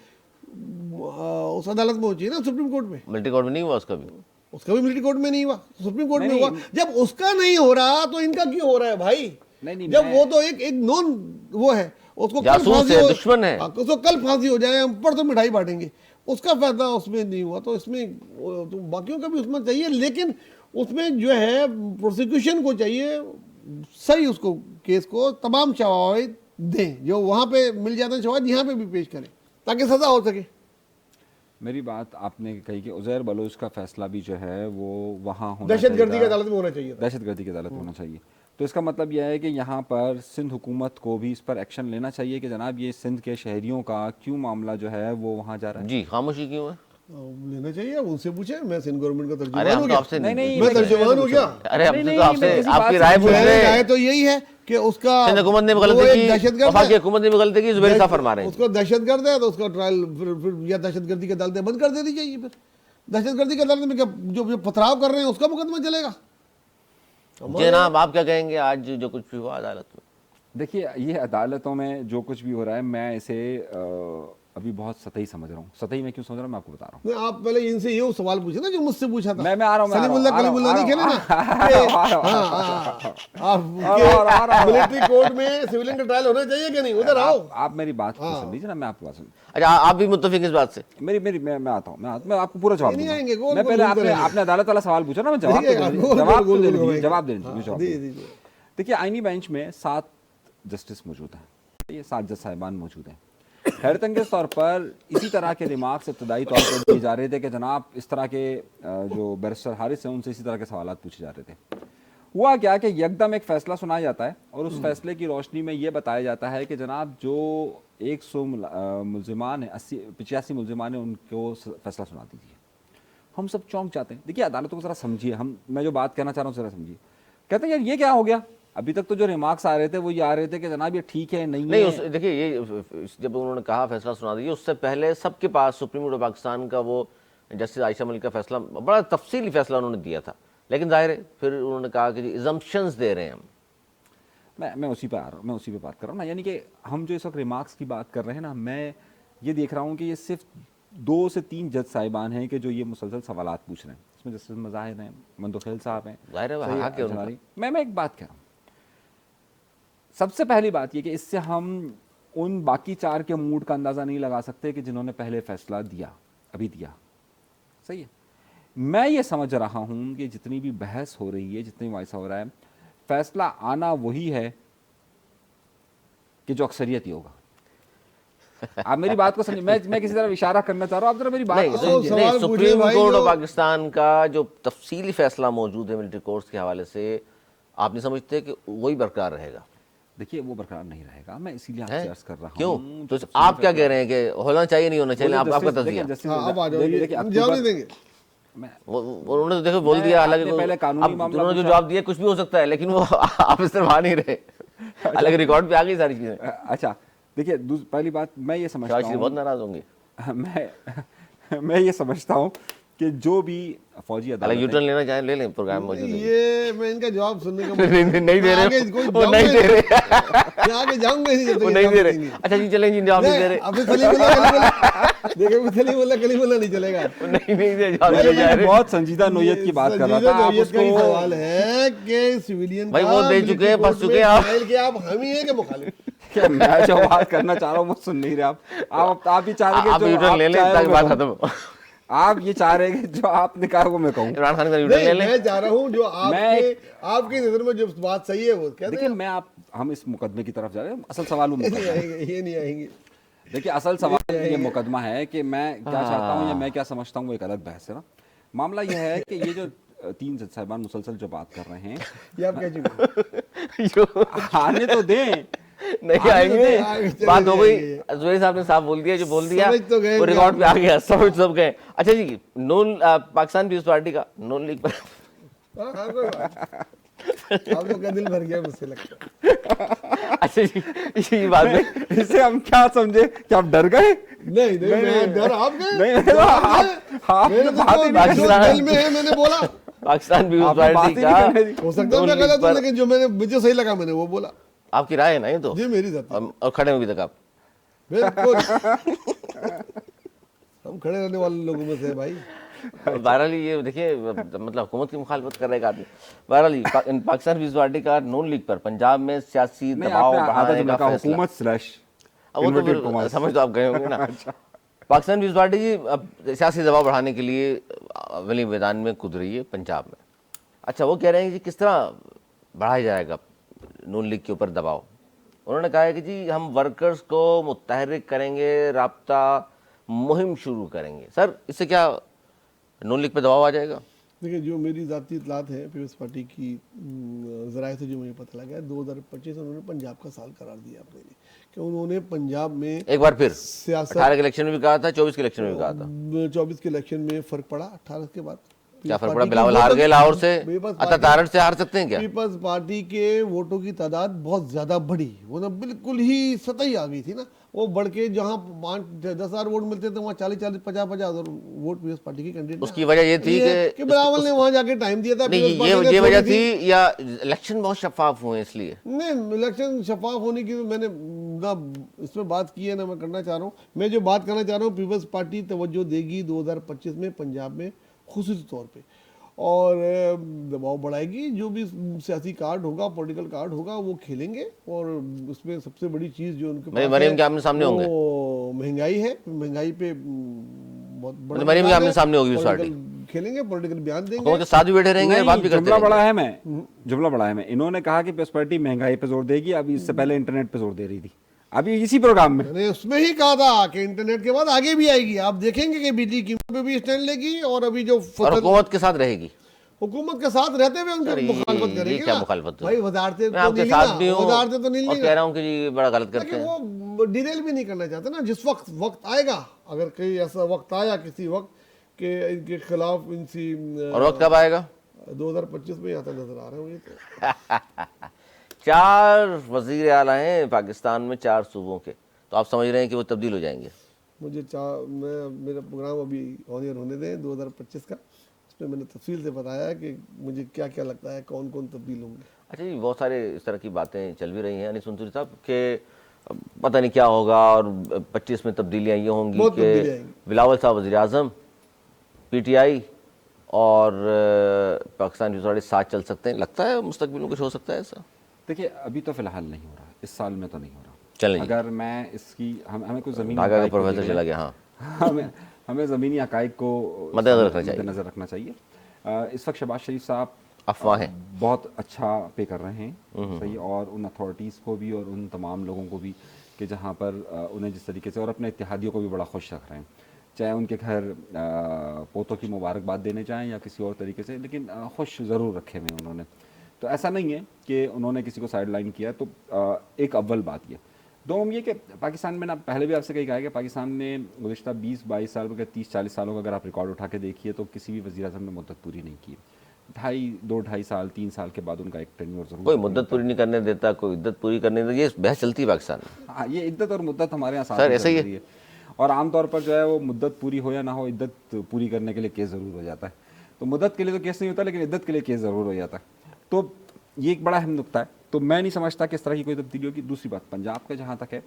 उस अदालत में हो चाहिए ना, सुप्रीम कोर्ट में। मिलिट्री कोर्ट में नहीं हुआ उसका भी? उसका भी मिलिट्री कोर्ट में नहीं हुआ, सुप्रीम कोर्ट में हुआ। जब उसका नहीं हो रहा तो इनका क्यों हो रहा है भाई? नहीं, जब वो तो एक नॉन वो है, उसको जासूस है, दुश्मन है, उसको कल फांसी हो जाए, हम पर तो मिठाई बांटेंगे, उसका फायदा उसमें नहीं हुआ तो इसमें तो बाकियों का भी उसमें चाहिए। लेकिन उसमें जो है प्रोसिक्यूशन को चाहिए सही उसको केस को तमाम शवाहिद दें, जो वहाँ पे मिल जाते हैं शवाहिद यहाँ पे भी पेश करें ताकि सजा हो सके। मेरी बात आपने कही कि उज़ैर बलोच का फैसला भी जो है वो वहाँ होना दहशतगर्दी की अदालत में होना चाहिए, दहशतगर्दी की अदालत में होना चाहिए। तो इसका मतलब यह है कि यहाँ पर सिंध हुकूमत को भी इस पर एक्शन लेना चाहिए कि जनाब ये सिंध के शहरियों का क्यों मामला जो है वो वहाँ जा रहा है। जी, खामोशी क्यों है? लेना चाहिए, उनसे पूछे। मैं सिंध गवर्नमेंट का अरे तर्जुमान हम हो तो गया। आपसे नहीं, मैं तर्जुमान हो गया। अरे हम नहीं, तो आपसे मैं किसी आपकी बात राय से पूछ मेरी रहे हैं। राय तो यही है कि उसका सिंध हुकूमत ने भी वो गलती एक की, दहशतगर्द वफाकी है, हुकूमत ने भी गलती की, जुबैर साहब फरमा रहे हैं। उसको दहशतगर्द है तो उसका ट्रायल फिर या दहशतगर्दी की अदालतें बंद कर देनी चाहिए। फिर दहशतगर्दी की अदालत में क्या जो पथराव कर रहे हैं उसका मुकदमा चलेगा। जनाब आप क्या कहेंगे आज जो कुछ भी हुआ अदालत में? देखिए, ये अदालतों में जो कुछ भी हो रहा है मैं इसे अभी बहुत सतही समझ रहा हूँ। सतही में क्यों समझ रहा हूँ मैं आपको बता रहा हूँ। आप पहले इनसे ये सवाल पूछे ना जो मुझसे पूछा था। मैं आ रहा हूँ, कलीमुल्लाह नहीं खेले ना। मिलिट्री कोर्ट में सिविलियन का ट्रायल होना चाहिए कि नहीं? उधर आओ, आप मेरी बात को सुन लीजिए ना, मैं आपकी बात सुन। अच्छा आप भी मुत्तफिक इस बात से? मैं आता हूँ, मैं आपको पूरा जवाब नहीं दूंगा। आएंगे, गोल मैं गोल पहले घूमते आपने अदालत वाला सवाल पूछा ना, मैं जवाब दे दीजिए। देखिए, आईनी बेंच में 7 जस्टिस मौजूद हैं, ये 7 जज साहिबान मौजूद हैं। हैरत अंगेज तौर पर इसी तरह के रिमार्क्स इब्तदाई तौर पर दिए जा रहे थे कि जनाब इस तरह के जो बैरिस्टर हारिस हैं उनसे इसी तरह के सवाल पूछे जा रहे थे। हुआ क्या कि यकदम एक फैसला सुनाया जाता है और उस फैसले की रोशनी में ये बताया जाता है कि जनाब जो 100 मुल्जिमान हैं, 85 मुल्जिमान हैं, उनको फैसला सुना दीजिए। हम सब चौंक जाते हैं। देखिए, अदालतों को ज़रा समझिए, मैं जो बात कहना चाह रहा हूँ ज़रा समझिए। कहते हैं यार ये क्या हो गया? अभी तक तो जो रिमार्क्स आ रहे थे वो ये आ रहे थे कि जनाब ये ठीक है नहीं है। देखिए ये जब उन्होंने कहा फैसला सुना दीजिए, उससे पहले सबके पास सुप्रीम कोर्ट ऑफ पाकिस्तान का वो जस्टिस आयशा मलिक का फैसला, बड़ा तफसीली फैसला उन्होंने दिया था, लेकिन जाहिर है फिर उन्होंने कहा कि इजम्पशंस दे रहे हैं हम। मैं उसी पे आ रहा हूँ, मैं उसी पे बात कर रहा हूँ ना। यानी कि हम जो इस वक्त रिमार्क्स की बात कर रहे हैं ना, मैं ये देख रहा हूँ कि ये सिर्फ 2 से 3 जज साहिबान हैं कि जो ये मुसलसल सवालात पूछ रहे हैं। इसमें जस्टिस मज़ाहिर हैं, मंदोखेल साहब हैं, मैं एक बात कह रहा हूँ। सबसे पहली बात ये कि इससे हम उन बाकी 4 के मूड का अंदाज़ा नहीं लगा सकते कि जिन्होंने पहले फैसला दिया, अभी दिया। सही है। मैं ये समझ रहा हूँ कि जितनी भी बहस हो रही है, जितनी वायसा हो रहा है, फैसला आना वही है कि जो अक्सरियत ही होगा। आप मेरी बात को समझिए, मैं किसी तरह इशारा करना चाह रहा हूँ, आप जरा मेरी बात को समझिए। सुप्रीम कोर्ट ऑफ पाकिस्तान का जो तफसीली फैसला मौजूद है मिलिट्री कोर्ट्स के हवाले से, आप नहीं समझते कि वही बरकरार रहेगा? देखिए, वो बरकरार नहीं रहेगा, मैं इसीलिए आपसे अर्ज कर रहा हूं। क्यों? तो आप क्या कह रहे हैं कि होना चाहिए नहीं होना चाहिए? आपका तज़किया। उन्होंने तो देखो बोल दिया, हालांकि उन्होंने जो जवाब दिया कुछ भी हो सकता है, लेकिन वो आप इस तरह आ नहीं रहे, हालांकि रिकॉर्ड पे आ गई सारी चीजें। अच्छा देखिए, पहली बात मैं ये समझता हूँ, बहुत नाराज होंगे। मैं ये समझता हूँ कि जो भी फौजी अदालत यूटर्न लेना चाहें ले लें, प्रोग्राम मौजूद है। ये मैं इनका जवाब सुनने का नहीं दे रहे, वो नहीं दे रहे, आगे जाऊंगा वो नहीं दे रहे। अच्छा जी चलें जी, जवाब नहीं दे रहे। अभी कलीमुल्लाह नहीं चलेगा, नहीं दे जवाब। बहुत संजीदा नोयत की बात कर रहा था। आप उसको सवाल है कि सिविलियन भाई वो दे चुके हैं, फंस चुके हैं आप हम ही है कि मुखालिफ? मैं जो बात करना चाह रहा हूँ वो सुन नहीं रहे आप ही चाह रहे हैं यूटर्न ले लें ताकि बात खत्म। आप ये चाह रहे हैं जो आपने कहा वो मैं कहूँ। इमरान खान का यूटर्न ले लें। मैं चाह रहा हूँ जो आपकी नजर में जो बात सही है वो कहते हैं। देखिए, हम इस मुकदमे की तरफ जा रहे हैं, असल सवाल वो ये नहीं आएंगे। देखिए असल सवाल ये मुकदमा है कि मैं क्या चाहता हूँ या मैं क्या समझता हूँ, वो एक अलग बहस है ना। मामला यह है कि ये जो 3 जज साहिबान मुसलसल जो बात कर रहे हैं, ये आप कह चुके जो आने तो दें। नहीं आएंगे, आगे बात हो गई। चले जुबैर साहब ने साफ बोल दिया, जो बोल दिया समझ तो गए वो कि रिकॉर्ड पे आ गया, समझ सब गए। अच्छा जी, नून पाकिस्तान पीपल्स पार्टी का नून लीग पर हाँ, हाँ, कोई बात नहीं। आप लोग का दिल भर गया मुझसे लगता है। अच्छा जी, ये बात में इससे हम क्या समझे कि आप डर गए? नहीं नहीं, मैं डर आप गए, नहीं, डर आप आप- गए। आप मेरे तो तो बात ही जो नहीं जो कर दिल में है मैंने बोला। पाकिस्तान पीपल्स आपने बात पार्टी ही नहीं का करने दी। हो सकता है मैं नून लीग गलत हूँ, पर- लेकिन जो मैंने मुझे सही लगा मैंने वो बोला। आपकी राय है ना ये तो, जी मेरी जाती है। और खड़े हैं अभी तक आप। बिल्कुल हम खड़े रहने वाले लोगों में से हैं भाई। बहरहाल ये देखिए, मतलब हुकूमत की मुखालफत कर रहा है एक आदमी। बहरहाल पाकिस्तान पीपल्स पार्टी का नून लीग पर पंजाब में सियासी नहीं, दबाव आपने आधा बढ़ाने जुमला का कहा, फैसला। हुकूमत स्लैश अब वो तो इन्वर्टेड फिर कॉमास। समझ तो आप गए होंगे ना। पाकिस्तान पीपल्स पार्टी जी अब सियासी दबाव बढ़ाने के लिए अवली मैदान में कूद रही है पंजाब में। अच्छा, वो कह रहे हैं कि किस तरह बढ़ाया जाएगा नून लीग के ऊपर दबाव। उन्होंने कहा है कि जी हम वर्कर्स को मुतहरिक करेंगे, राब्ता मुहिम शुरू करेंगे। सर, इससे क्या नून लीग पे दबाव आ जाएगा? देखिए, जो मेरी ज़ाती इतलात है पीपल्स पार्टी की ज़राए से जो मुझे पता लगा है, 2025 उन्होंने पंजाब का साल करार दिया अपने लिए, कि उन्होंने पंजाब में एक बार फिर सियासत 18 के इलेक्शन में भी कहा था, 24 के इलेक्शन में भी कहा था। 24 के इलेक्शन में फर्क पड़ा, 18 के बाद क्या फर्क पड़ा? पार्टी की बिलावल हार गए लाहौर से, पीपल्स अतः तारड़ से हार सकते हैं क्या? पीपल्स पार्टी के वोटों की तादाद बहुत ज्यादा बढ़ी, वो ना बिल्कुल ही सतही आ गई थी ना। वो बढ़ के जहाँ 5-10,000 वोट मिलते थे वहाँ 40-40, 50,000 वोट पीपल्स पार्टी की कैंडिडेट। उसकी वजह ये थी कि बिलावल ने वहाँ जाके टाइम दिया था। नहीं, पीपल्स पार्टी ने ये वजह थोड़ी सी- थी या इलेक्शन बहुत शफाफ हुए इसलिए? नहीं, इलेक्शन शफाफ होने की तो मैंने ना इसमें बात की है ना मैं करना चाह रहा हूँ। मैं जो बात करना चाह रहा हूँ, पीपल्स पार्टी तवज्जो देगी 2025 में पंजाब में खुसूसी तौर पे, और दबाव बढ़ाएगी। जो भी सियासी कार्ड होगा, पॉलिटिकल कार्ड होगा, वो खेलेंगे। और उसमें सबसे बड़ी चीज़ जो उनके पास मरीम है, के आमने-सामने होंगे। वो महंगाई है। महंगाई पे बहुत बड़ा मरीम के बयान है। आमने-सामने होगी इस पार्टी। पॉलिटिकल खेलेंगे, पॉलिटिकल बयान देंगे। हुकूमत के साथ भी बैठे रहेंगे, बात भी करते जुमला बड़ा रहेंगे। है मैं जुमला बड़ा है मैं इन्होंने कहा कि पीपल्स पार्टी महंगाई पे जोर देगी, अभी इससे पहले इंटरनेट पे जोर दे रही थी, अभी इसी प्रोग्राम में। मैंने उसमें ही कहा था कि इंटरनेट के बाद आगे भी आएगी। आप देखेंगे कि बिजली कीमत पे भी स्टैंड लेगी, और अभी जो और हुकूमत के साथ रहेगी। हुकूमत के साथ रहते हुए उनकी अरे मुखालफत ये करेगी क्या ना। मुखालफत है? भाई वजारते मैं आपके साथ भी हूँ वजारते तो नहीं और ली कह ना। रहा हूँ कि जी बड़ा गलत करते लेकिन हैं। वो डिटेल भी नहीं करना चाहते ना। जिस वक्त आएगा, अगर कोई ऐसा वक्त आया किसी वक्त कि इनके खिलाफ इनसी और वक्त कब आएगा? 2025 में आता नजर आ रहा है मुझे तो। 4 वजीर आला हैं पाकिस्तान में, 4 सूबों के, तो आप समझ रहे हैं कि वो तब्दील हो जाएंगे। मेरा प्रोग्राम अभी ऑन एयर होने दें 2025 का, उसमें मैंने तफसील से बताया कि मुझे क्या क्या लगता है, कौन कौन तब्दील होंगे। अच्छा जी, बहुत सारे इस तरह की बातें चल भी रही हैं अनीस मंसूरी साहब कि पता नहीं क्या होगा, और 25 में तब्दीलियाँ ये होंगी बहुत तब्दीलियाँ कि आएंगी। बिलावल साहब वज़ीर आज़म, PTI और पाकिस्तान पीपल्स पार्टी साथ चल सकते हैं। लगता है मुस्तकबिल में कुछ हो सकता है ऐसा? देखिए अभी तो फिलहाल नहीं हो रहा, इस साल में तो नहीं हो रहा। चलें जी। अगर मैं इसकी हमें कुछ जमीनी ढाका का हकाइक को प्रोफेसर देखना- चला गया। हाँ, हमें ज़मीनी हकाइक को मद्देनज़र रखना चाहिए। इस वक्त शहबाज शरीफ साहब अफवाहें बहुत अच्छा पे कर रहे हैं सही, और उन अथॉरिटीज़ को भी और उन तमाम लोगों को भी कि जहाँ पर उन्हें जिस तरीके से, और अपने इत्तेहादियों को भी बड़ा खुश रख रहे हैं, चाहे उनके घर पोतों की मुबारकबाद देने चाहें या किसी और तरीके से, लेकिन खुश ज़रूर रखे हुए उन्होंने। तो ऐसा नहीं है कि उन्होंने किसी को साइड लाइन किया। तो एक अव्वल बात ये। दो ये कि पाकिस्तान में ना, पहले भी आपसे कही कहा है कि पाकिस्तान ने गुज़िश्ता 20-22 साल के 30-40 सालों का अगर आप रिकॉर्ड उठा के देखिए तो किसी भी वज़ीर आज़म ने मुद्दत पूरी नहीं की। 2-2.5 साल 3 साल के बाद उनका एक टेन्योर जरूर। कोई मुद्दत पूरी नहीं करने देता, कोई इद्दत पूरी करने देता, ये बहस चलती है पाकिस्तान में। हाँ, ये इद्दत और मुद्दत हमारे यहाँ साथ सर, ही ऐसा ही चल रही है। और आमतौर पर जो है वो मुद्दत पूरी हो या ना हो, इद्दत पूरी करने के लिए केस ज़रूर हो जाता है। तो मुद्दत के लिए तो केस नहीं होता, लेकिन इद्दत के लिए केस ज़रूर हो जाता है। तो ये एक बड़ा अहम नुकता है। तो मैं नहीं समझता कि इस तरह की कोई तब्दीली होगी। दूसरी बात, पंजाब का जहाँ तक है,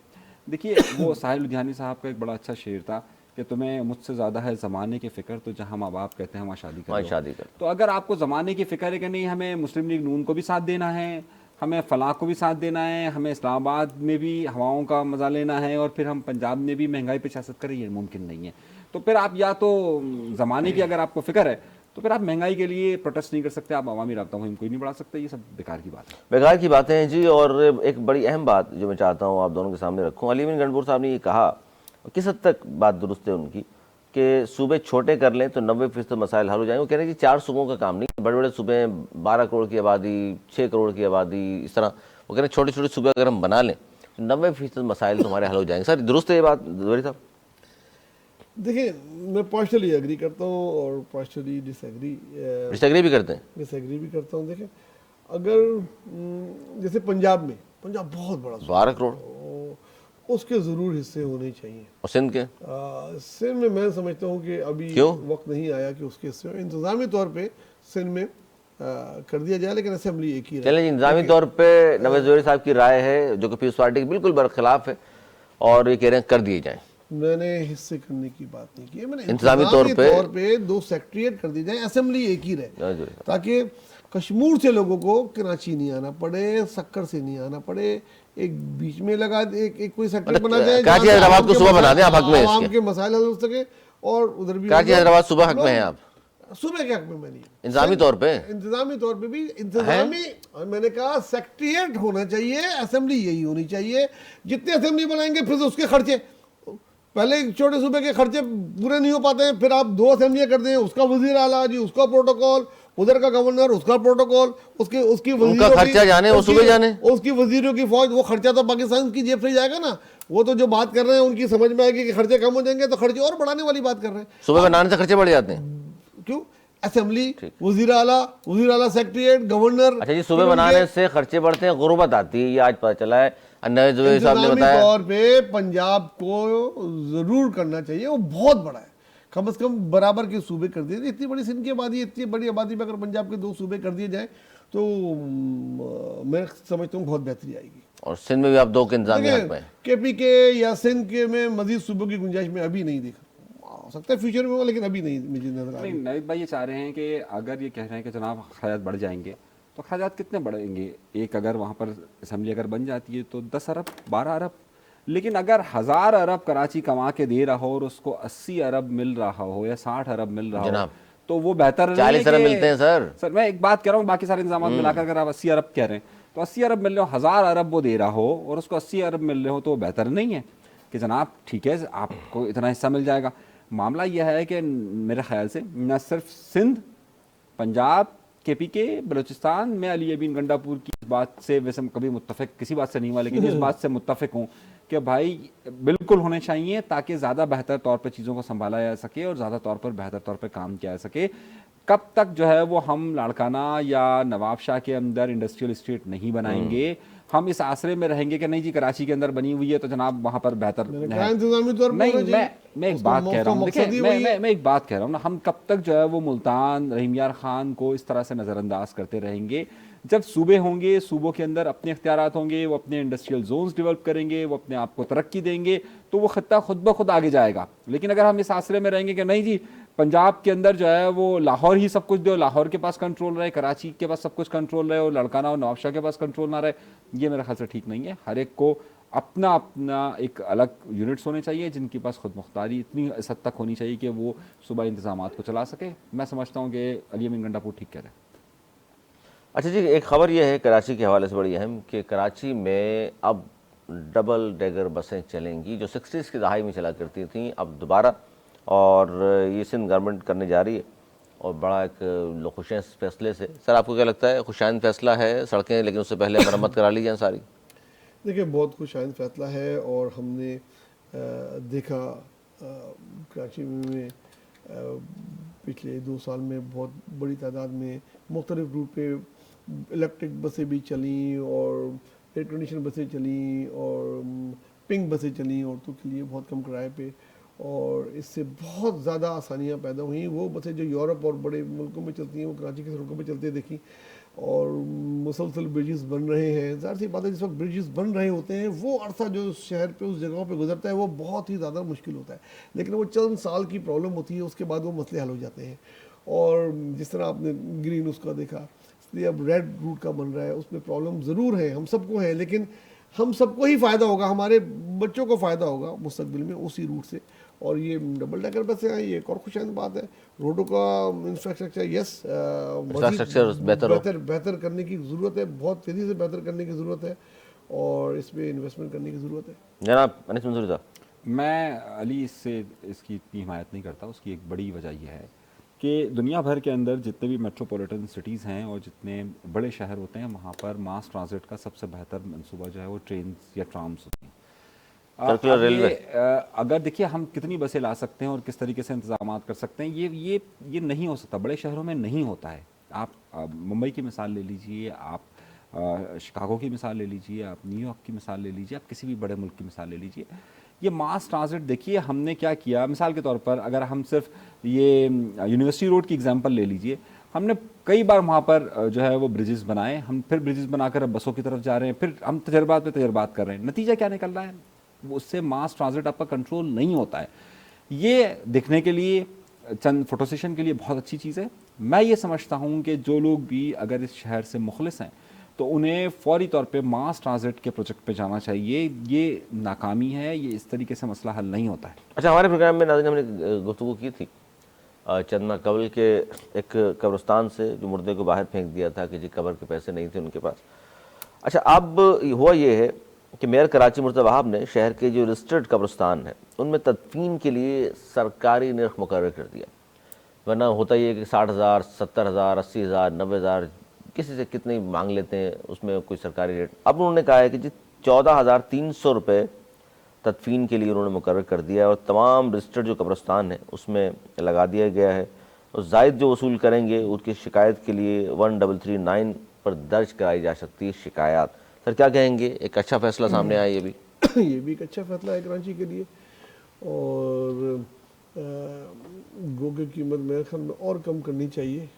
देखिए वो साहिल लुधियानी साहब का एक बड़ा अच्छा शेर था कि तुम्हें मुझसे ज़्यादा है ज़माने की फ़िक्र, तो जहाँ माँ बाप कहते हैं वहाँ शादी कर। तो अगर आपको ज़माने की फ़िक्र है कि नहीं, हमें मुस्लिम लीग नून को भी साथ देना है, हमें फलाह को भी साथ देना है, हमें इस्लामाबाद में भी हवाओं का मज़ा लेना है, और फिर हम पंजाब में भी महंगाई पे सियासत करें, ये मुमकिन नहीं है। तो फिर आप या तो ज़माने की अगर आपको फ़िक्र है तो फिर आप महंगाई के लिए प्रोटेस्ट नहीं कर सकते, आप अवामी राब्ता मुहिम कोई नहीं बढ़ा सकते। ये सब बेकार की बात है, बेकार की बातें हैं जी। और एक बड़ी अहम बात जो मैं चाहता हूँ आप दोनों के सामने रखूँ, अली अमीन गणपुर साहब ने ये कहा और किस हद तक बात दुरुस्त है उनकी कि सूबे छोटे कर लें तो 90% मसाइल हल हो जाएंगे। वो कह रहे हैं कि 4 सूबों का काम नहीं, बड़े बड़े सूबे हैं, 12 करोड़ की आबादी, 6 करोड़ की आबादी, इस तरह वो कह रहे हैं छोटे छोटे सूबे अगर हम बना लें तो 90% मसाइल तुम्हारे हल हो जाएंगे। सर दुरुस्त है ये बात जवेरी साहब? देखिए, मैं पार्शली एग्री करता हूँ और पार्शली डिसएग्री भी करते हैं। डिसएग्री भी करता हूँ। देखें, अगर जैसे पंजाब बहुत बड़ा 12 करोड़ उसके ज़रूर हिस्से होने चाहिए। और सिंध के? सिंध में मैं समझता हूँ कि अभी क्यों? वक्त नहीं आया कि उसके हिस्से में इंतज़ामी तौर पे सिंध में कर दिया जाए, लेकिन असेंबली एक ही चलें, इंतजामी तौर पे नवाज जवेरी साहब की राय है जो कि पीपल्स पार्टी के बिल्कुल बरखिलाफ है और ये कह रहे हैं कर दिए जाएं। मैंने हिस्से करने की बात नहीं की है, मैंने इंतजामी तौर पे 2 सेक्रेटरिएट कर दिए जाए, असेंबली एक ही रहे, नवाज जवेरी साहब। ताकि कश्मीर से लोगों को कराची नहीं आना पड़े, सक्कर से नहीं आना पड़े, एक बीच में लगा एक कोई सेक्टर बना जाए, कराची हैदराबाद को सुबह बना दें, आप हक में हैं आवाम इसके। के मसाइल हल हो सके। और उधर भी कराची हैदराबाद सुबह हक में हैं आप? सुबह के हक में मैं नहीं, इंतजामी तौर पे इंतजामी तौर पे भी इंतजामी, और मैंने कहा सेक्रेटरिएट होना चाहिए, असेंबली यही होनी चाहिए। जितने असेंबली बनाएंगे फिर उसके खर्चे, पहले छोटे सूबे के खर्चे पूरे नहीं हो पाते हैं, फिर आप 2 असेंबलियां कर दें, उसका वजीर आला जी, उसका प्रोटोकॉल, उधर का गवर्नर, उसका प्रोटोकॉल, उसकी उनका खर्चा जाने, वो सूबे जाने, उसकी वजीरों की फौज, वो खर्चा तो पाकिस्तान की जेब से ही जाएगा ना। वो तो जो बात कर रहे हैं उनकी समझ में आएगी कि खर्चे कम हो जाएंगे, तो खर्चे और बढ़ाने वाली बात कर रहे हैं। सुबह बनाने से खर्चे बढ़ जाते हैं। क्यों? असेंबली, वजीर आला सेक्रेटरिएट, गवर्नर। अच्छा जी, सुबह बनाने से खर्चे बढ़ते हैं, गुर्बत आती है, ये आज पता चला है। नवाज जवेरी साहब ने बताया तौर पे पंजाब को जरूर करना चाहिए, वो बहुत बड़ा है, कम से कम बराबर के सूबे कर दिए। इतनी बड़ी सिंध की आबादी, इतनी बड़ी आबादी में अगर पंजाब के 2 सूबे कर दिए जाए तो मैं समझता हूँ बहुत बेहतरी आएगी। और सिंध में भी आप 2 के इंतजामी हक में हैं। KPK या सिंध के में मजीद सूबों की गुंजाइश में अभी नहीं देखा, हो सकता है फ्यूचर में हो, लेकिन अभी नहीं मुझे नजर आ रही। नवीद भाई ये चाह रहे हैं कि अगर ये कह रहे हैं कि जनाब खराजात बढ़ जाएंगे, तो खराजात कितने बढ़ेंगे? एक अगर वहाँ पर असेंबली अगर बन जाती है तो 10 अरब 12 अरब, लेकिन अगर 1000 अरब कराची कमा के दे रहा हो और उसको 80 अरब मिल रहा हो या 60 अरब मिल रहा हो, तो वो बेहतर नहीं है? 40 अरब मिलते हैं सर। मैं एक बात कह रहा हूँ, बाकी सारे इंतजाम मिलाकर अगर आप 80 अरब कह रहे हैं तो 80 अरब मिल रहे हो, 1000 अरब वो दे रहा हो और उसको 80 अरब मिल रहे हो, तो वो बेहतर नहीं है कि जनाब ठीक है आपको इतना हिस्सा मिल जाएगा? मामला यह है कि मेरे ख्याल से न सिर्फ सिंध, पंजाब, KPK, बलूचिस्तान, मैं अली अमीन गंडापुर की इस बात से वैसे कभी मुत्तफिक किसी बात से नहीं हुआ, लेकिन इस बात से मुत्तफिक हूँ कि भाई बिल्कुल होने चाहिए, ताकि ज़्यादा बेहतर तौर पर चीज़ों को संभाला जा सके और ज़्यादा तौर पर बेहतर तौर पर काम किया जा सके। कब तक जो है वो हम लाड़काना या नवाबशाह के अंदर इंडस्ट्रियल स्टेट नहीं बनाएंगे, हम इस आसरे में रहेंगे कि नहीं जी कराची के अंदर बनी हुई है तो जनाब वहाँ पर बेहतर है। नहीं, मैं एक बात कह रहा हूँ, देखिए मैं एक बात कह रहा हूँ ना, हम कब तक जो है वो मुल्तान, रहीम यार खान को इस तरह से नज़रअंदाज करते रहेंगे? जब सूबे होंगे, सूबों के अंदर अपने इख्तियारात होंगे, वो अपने इंडस्ट्रियल जोन्स डेवलप करेंगे, वो अपने आप को तरक्की देंगे, तो वो खत्ता खुद ब खुद आगे जाएगा। लेकिन अगर हम इस आसरे में रहेंगे कि नहीं जी पंजाब के अंदर जो है वो लाहौर ही सब कुछ दे, लाहौर के पास कंट्रोल रहे, कराची के पास सब कुछ कंट्रोल रहे और लड़काना और नवाबशाह के पास कंट्रोल ना रहे, ये मेरे ख्याल से ठीक नहीं है। हर एक को अपना अपना एक अलग यूनिट्स होने चाहिए जिनके पास खुद मुख्तारी इतनी इस हद तक होनी चाहिए कि वो सुबह इंतजामात को चला सके। मैं समझता हूँ कि अली अमीन गंडापुर ठीक कह रहे हैं। अच्छा जी, एक खबर यह है कराची के हवाले से बड़ी अहम कि कराची में अब डबल डेगर बसें चलेंगी, जो 60s की दहाई में चला करती थी, अब दोबारा, और ये सिंध गवर्नमेंट करने जा रही है और बड़ा एक खुश हैं इस फैसले से। सर आपको क्या लगता है, खुशाइन फैसला है? सड़कें लेकिन उससे पहले मरम्मत करा ली जाए सारी? देखिए, बहुत खुशाइन फैसला है और हमने देखा कराची में पिछले 2 साल में बहुत बड़ी तादाद में मुख्तलिफ रूट पे इलेक्ट्रिक बसें भी चलीं और एयर कंडीशन बसें चलीं और पिंक बसें चलीं औरतों के लिए बहुत कम किराए पे, और इससे बहुत ज़्यादा आसानियाँ पैदा हुई। वो बसें जो यूरोप और बड़े मुल्कों में चलती हैं वो कराची की सड़कों पे चलते देखी, और मुसलसल ब्रिजेस बन रहे हैं। ज़ाहिर सी बात है, जिस वक्त ब्रिजेस बन रहे होते हैं वो अरसा जो शहर पे उस जगहों पे गुजरता है वो बहुत ही ज़्यादा मुश्किल होता है, लेकिन वो चंद साल की प्रॉब्लम होती है, उसके बाद वो मसले हल हो जाते हैं। और जिस तरह आपने ग्रीन उसका देखा, इसलिए अब रेड रूट का बन रहा है, उसमें प्रॉब्लम ज़रूर है, हम सबको है, लेकिन हम सबको ही फ़ायदा होगा, हमारे बच्चों को फ़ायदा होगा मुस्तकबिल में उसी रूट से। और ये डबल डेकर बसें हैं, ये एक और खुशाइन बात है। रोडों का इंफ्रास्ट्रक्चर बेहतर करने की ज़रूरत है, बहुत तेज़ी से बेहतर करने की ज़रूरत है, और इसमें इन्वेस्टमेंट करने की ज़रूरत है। जनाब अनीस मंसूरी साहब, मैं अली इससे इसकी इतनी हिमायत नहीं करता। उसकी एक बड़ी वजह यह है कि दुनिया भर के अंदर जितने भी मेट्रोपॉलिटन सिटीज़ हैं और जितने बड़े शहर होते हैं, वहाँ पर मास ट्रांजिट का सबसे बेहतर मंसूबा जो है वो ट्रेन या ट्राम्स होती हैं। सर्कुलर अब रेलवे। अगर देखिए हम कितनी बसें ला सकते हैं और किस तरीके से इंतजाम कर सकते हैं, ये नहीं हो सकता, बड़े शहरों में नहीं होता है। आप मुंबई की मिसाल ले लीजिए, आप शिकागो की मिसाल ले लीजिए, आप न्यूयॉर्क की मिसाल ले लीजिए, आप किसी भी बड़े मुल्क की मिसाल ले लीजिए। ये मास ट्रांजिट देखिए हमने क्या किया, मिसाल के तौर पर अगर हम सिर्फ ये यूनिवर्सिटी रोड की एग्जांपल ले लीजिए, हमने कई बार वहाँ पर जो है वो ब्रिजेस बनाए, हम फिर ब्रिजेस बनाकर अब बसों की तरफ जा रहे हैं, फिर हम तजर्बात पे तजर्बात कर रहे हैं। नतीजा क्या निकल रहा है? उससे मास ट्रांजिट आपका कंट्रोल नहीं होता है। ये देखने के लिए, चंद फोटो सेशन के लिए बहुत अच्छी चीज़ है। मैं ये समझता हूँ कि जो लोग भी अगर इस शहर से मुखलिस हैं तो उन्हें फौरी तौर पे मास ट्रांजिट के प्रोजेक्ट पे जाना चाहिए। ये नाकामी है, ये इस तरीके से मसला हल नहीं होता है। अच्छा, हमारे प्रोग्राम में नाज़रीन हमने गुफ्तगू की थी चंद माह कबल के एक कब्रिस्तान से जो मुर्दे को बाहर फेंक दिया था कि जी कब्र के पैसे नहीं थे उनके पास। अच्छा, अब हुआ ये है कि मेयर कराची मुर्तज़ा वहाब ने शहर के जो रजिस्टर्ड कब्रिस्तान हैं उनमें तदफीन के लिए सरकारी निर्ख मुकर्रर कर दिया। वरना होता ये है कि 60,000, 70,000, 80,000, 90,000 किसी से कितने मांग लेते हैं, उसमें कोई सरकारी रेट। अब उन्होंने कहा है कि जी 14,300 रुपये तदफीन के लिए उन्होंने मुकर्रर कर दिया है और तमाम रजिस्टर्ड जो कब्रिस्तान है उसमें लगा दिया गया है। और ज़ायद जो वसूल करेंगे उसकी शिकायत के लिए 1339 पर दर्ज कराई जा सकती है शिकायत। सर क्या कहेंगे, एक अच्छा फैसला सामने आया ये भी? ये भी एक अच्छा फैसला है कराची के लिए। और गो की कीमत मेरे ख्याल में और कम करनी चाहिए।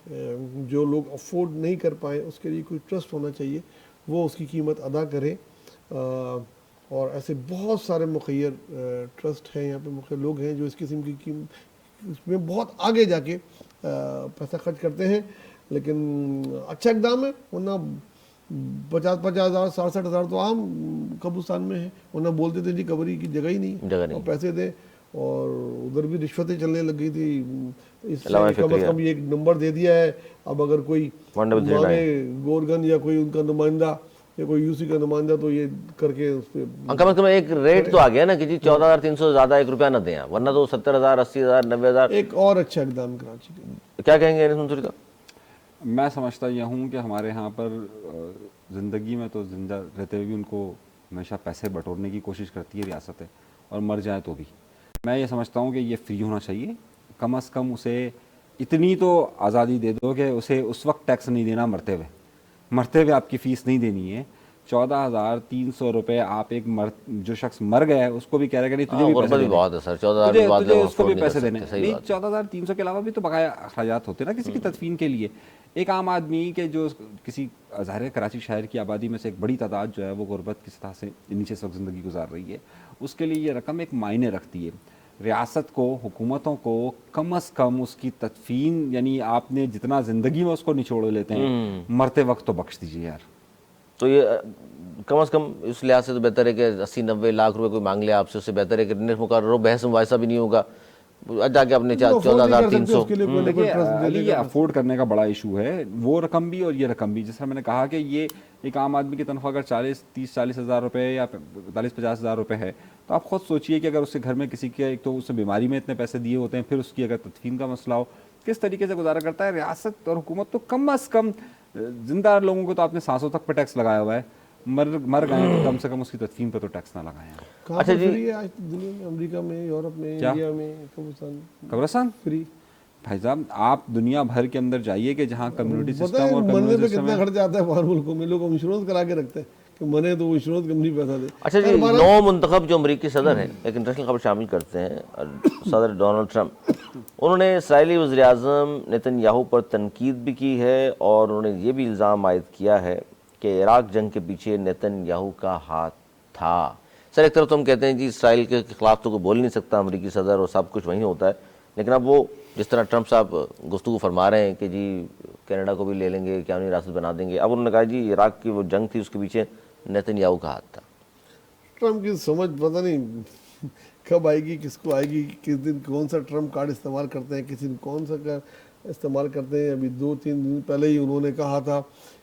जो लोग अफोर्ड नहीं कर पाए उसके लिए कोई ट्रस्ट होना चाहिए, वो उसकी कीमत अदा करे। और ऐसे बहुत सारे मुखैर ट्रस्ट हैं यहाँ पे, मुखैर लोग हैं जो इस किस्म की इसमें बहुत आगे जाके पैसा खर्च करते हैं। लेकिन अच्छा इकदाम है, वरना 50,000, 60,000 तो आम कब्रिस्तान में है। वरना बोलते थे जी कब्री की जगह ही नहीं और पैसे दे, और उधर भी रिश्वतें चलने लग गई थी। इससे कम से कम ये एक नंबर दे दिया है। अब अगर कोई मांगे गोरगन या कोई उनका नुमाइंदा या कोई यूसी का नुमाइंदा तो ये करके उस पर कम से कम एक रेट तो आ गया ना कि जी 14,300 ज़्यादा 1 रुपया न दें, वरना तो 70,000, 80,000, 90,000। एक और अच्छा इकदाम कराची के। क्या कहेंगे मंसूरी साहब? मैं समझता यह हूँ कि हमारे यहाँ पर ज़िंदगी में तो जिंदा रहते हुए भी उनको हमेशा पैसे बटोरने की कोशिश करती है रियासतें, और मर जाए तो भी। मैं ये समझता हूँ कि ये फ्री होना चाहिए। कम से कम उसे इतनी तो आज़ादी दे दो कि उसे उस वक्त टैक्स नहीं देना मरते हुए आपकी फ़ीस नहीं देनी है। 14,300 रुपये आप एक जो शख्स मर गया है उसको भी कह रहे हैं नहीं तुझे भी पैसे देने, बहुत है सर, 14,000 तुझे उसको भी पैसे देने। नहीं, 14,300 के अलावा भी तो बकाया अखराजात होते हैं ना किसी की तदफीन के लिए। एक आम आदमी के जो किसी ज़ाहिर है कराची शहर की आबादी में से एक बड़ी तादाद जो है वो गुर्बत की सतह से नीचे इस वक्त ज़िंदगी गुजार रही है, उसके लिए ये रकम एक मायने रखती है। रियासत को, हुकूमतों को कम से कम उसकी तदफीन, यानी आपने जितना ज़िंदगी में उसको निचोड़ लेते हैं, मरते वक्त तो बख्श दीजिए यार। तो ये कम से कम इस लिहाज से तो बेहतर है कि 80-90 लाख रुपए कोई मांग ले आपसे, उससे बेहतर है कि निर्ख मुकर्रर हो, बहस मुबाहिसा भी नहीं होगा, जाके अपने 14,300। ये अफोर्ड करने का बड़ा इशू है, वो रकम भी और ये रकम भी। जैसा मैंने कहा कि ये एक आम आदमी की तनख्वाह अगर 30-40 हज़ार रुपये या 40-50 हज़ार रुपये है, तो आप खुद सोचिए कि अगर उसके घर में किसी के, एक तो उससे बीमारी में इतने पैसे दिए होते हैं, फिर उसकी अगर तदफीन का मसला हो, किस तरीके से गुजारा करता है। रियासत और हुकूमत तो कम से कम जिंदा लोगों को तो आपने सांसों तक पे टैक्स लगाया हुआ है, मर गए तो कम से कम उसकी तदफीन पर तो टैक्स ना लगाएं। अच्छा जी, आज दुनिया में, अमेरिका में, यूरोप में, इंडिया में कब्रिस्तान फ्री। भाई साहब आप दुनिया भर के अंदर जाइए कि जहाँ कम्युनिटी सिस्टम और मरने पे कितना खर्च आता है बाहर मुल्कों में, लोग इंश्योरेंस करा के रखते हैं कि मरे तो वो इंश्योरेंस कंपनी पैसा दे। अच्छा जी, नौ मुंतखब जो अमरीकी सदर हैं, एक इंटरनेशनल खबर शामिल करते हैं, सदर डोनाल्ड ट्रंप, उन्होंने इसराइली वज़ीर-ए-आज़म नेतन्याहू पर तनकीद भी की है और उन्होंने ये भी इल्ज़ाम आयद किया है कि इराक जंग के पीछे नेतन्याहू का हाथ था। सर एक तरफ तो हम कहते हैं जी इसराइल के खिलाफ तो कोई बोल नहीं सकता अमरीकी सदर और सब कुछ वहीं होता है, लेकिन अब वो जिस तरह ट्रंप साहब गुफ्तगू फरमा रहे हैं कि जी कनाडा को भी ले लेंगे, क्या उन्हें रियासत बना देंगे, अब उन्होंने कहा जी इराक की वो जंग थी उसके पीछे नेतन्याहू का हाथ था। ट्रंप की समझ पता नहीं कब आएगी, किसको आएगी, किस दिन कौन सा ट्रंप कार्ड इस्तेमाल करते हैं, किसी दिन कौन सा कार्ड इस्तेमाल करते हैं। अभी 2-3 दिन पहले ही उन्होंने कहा था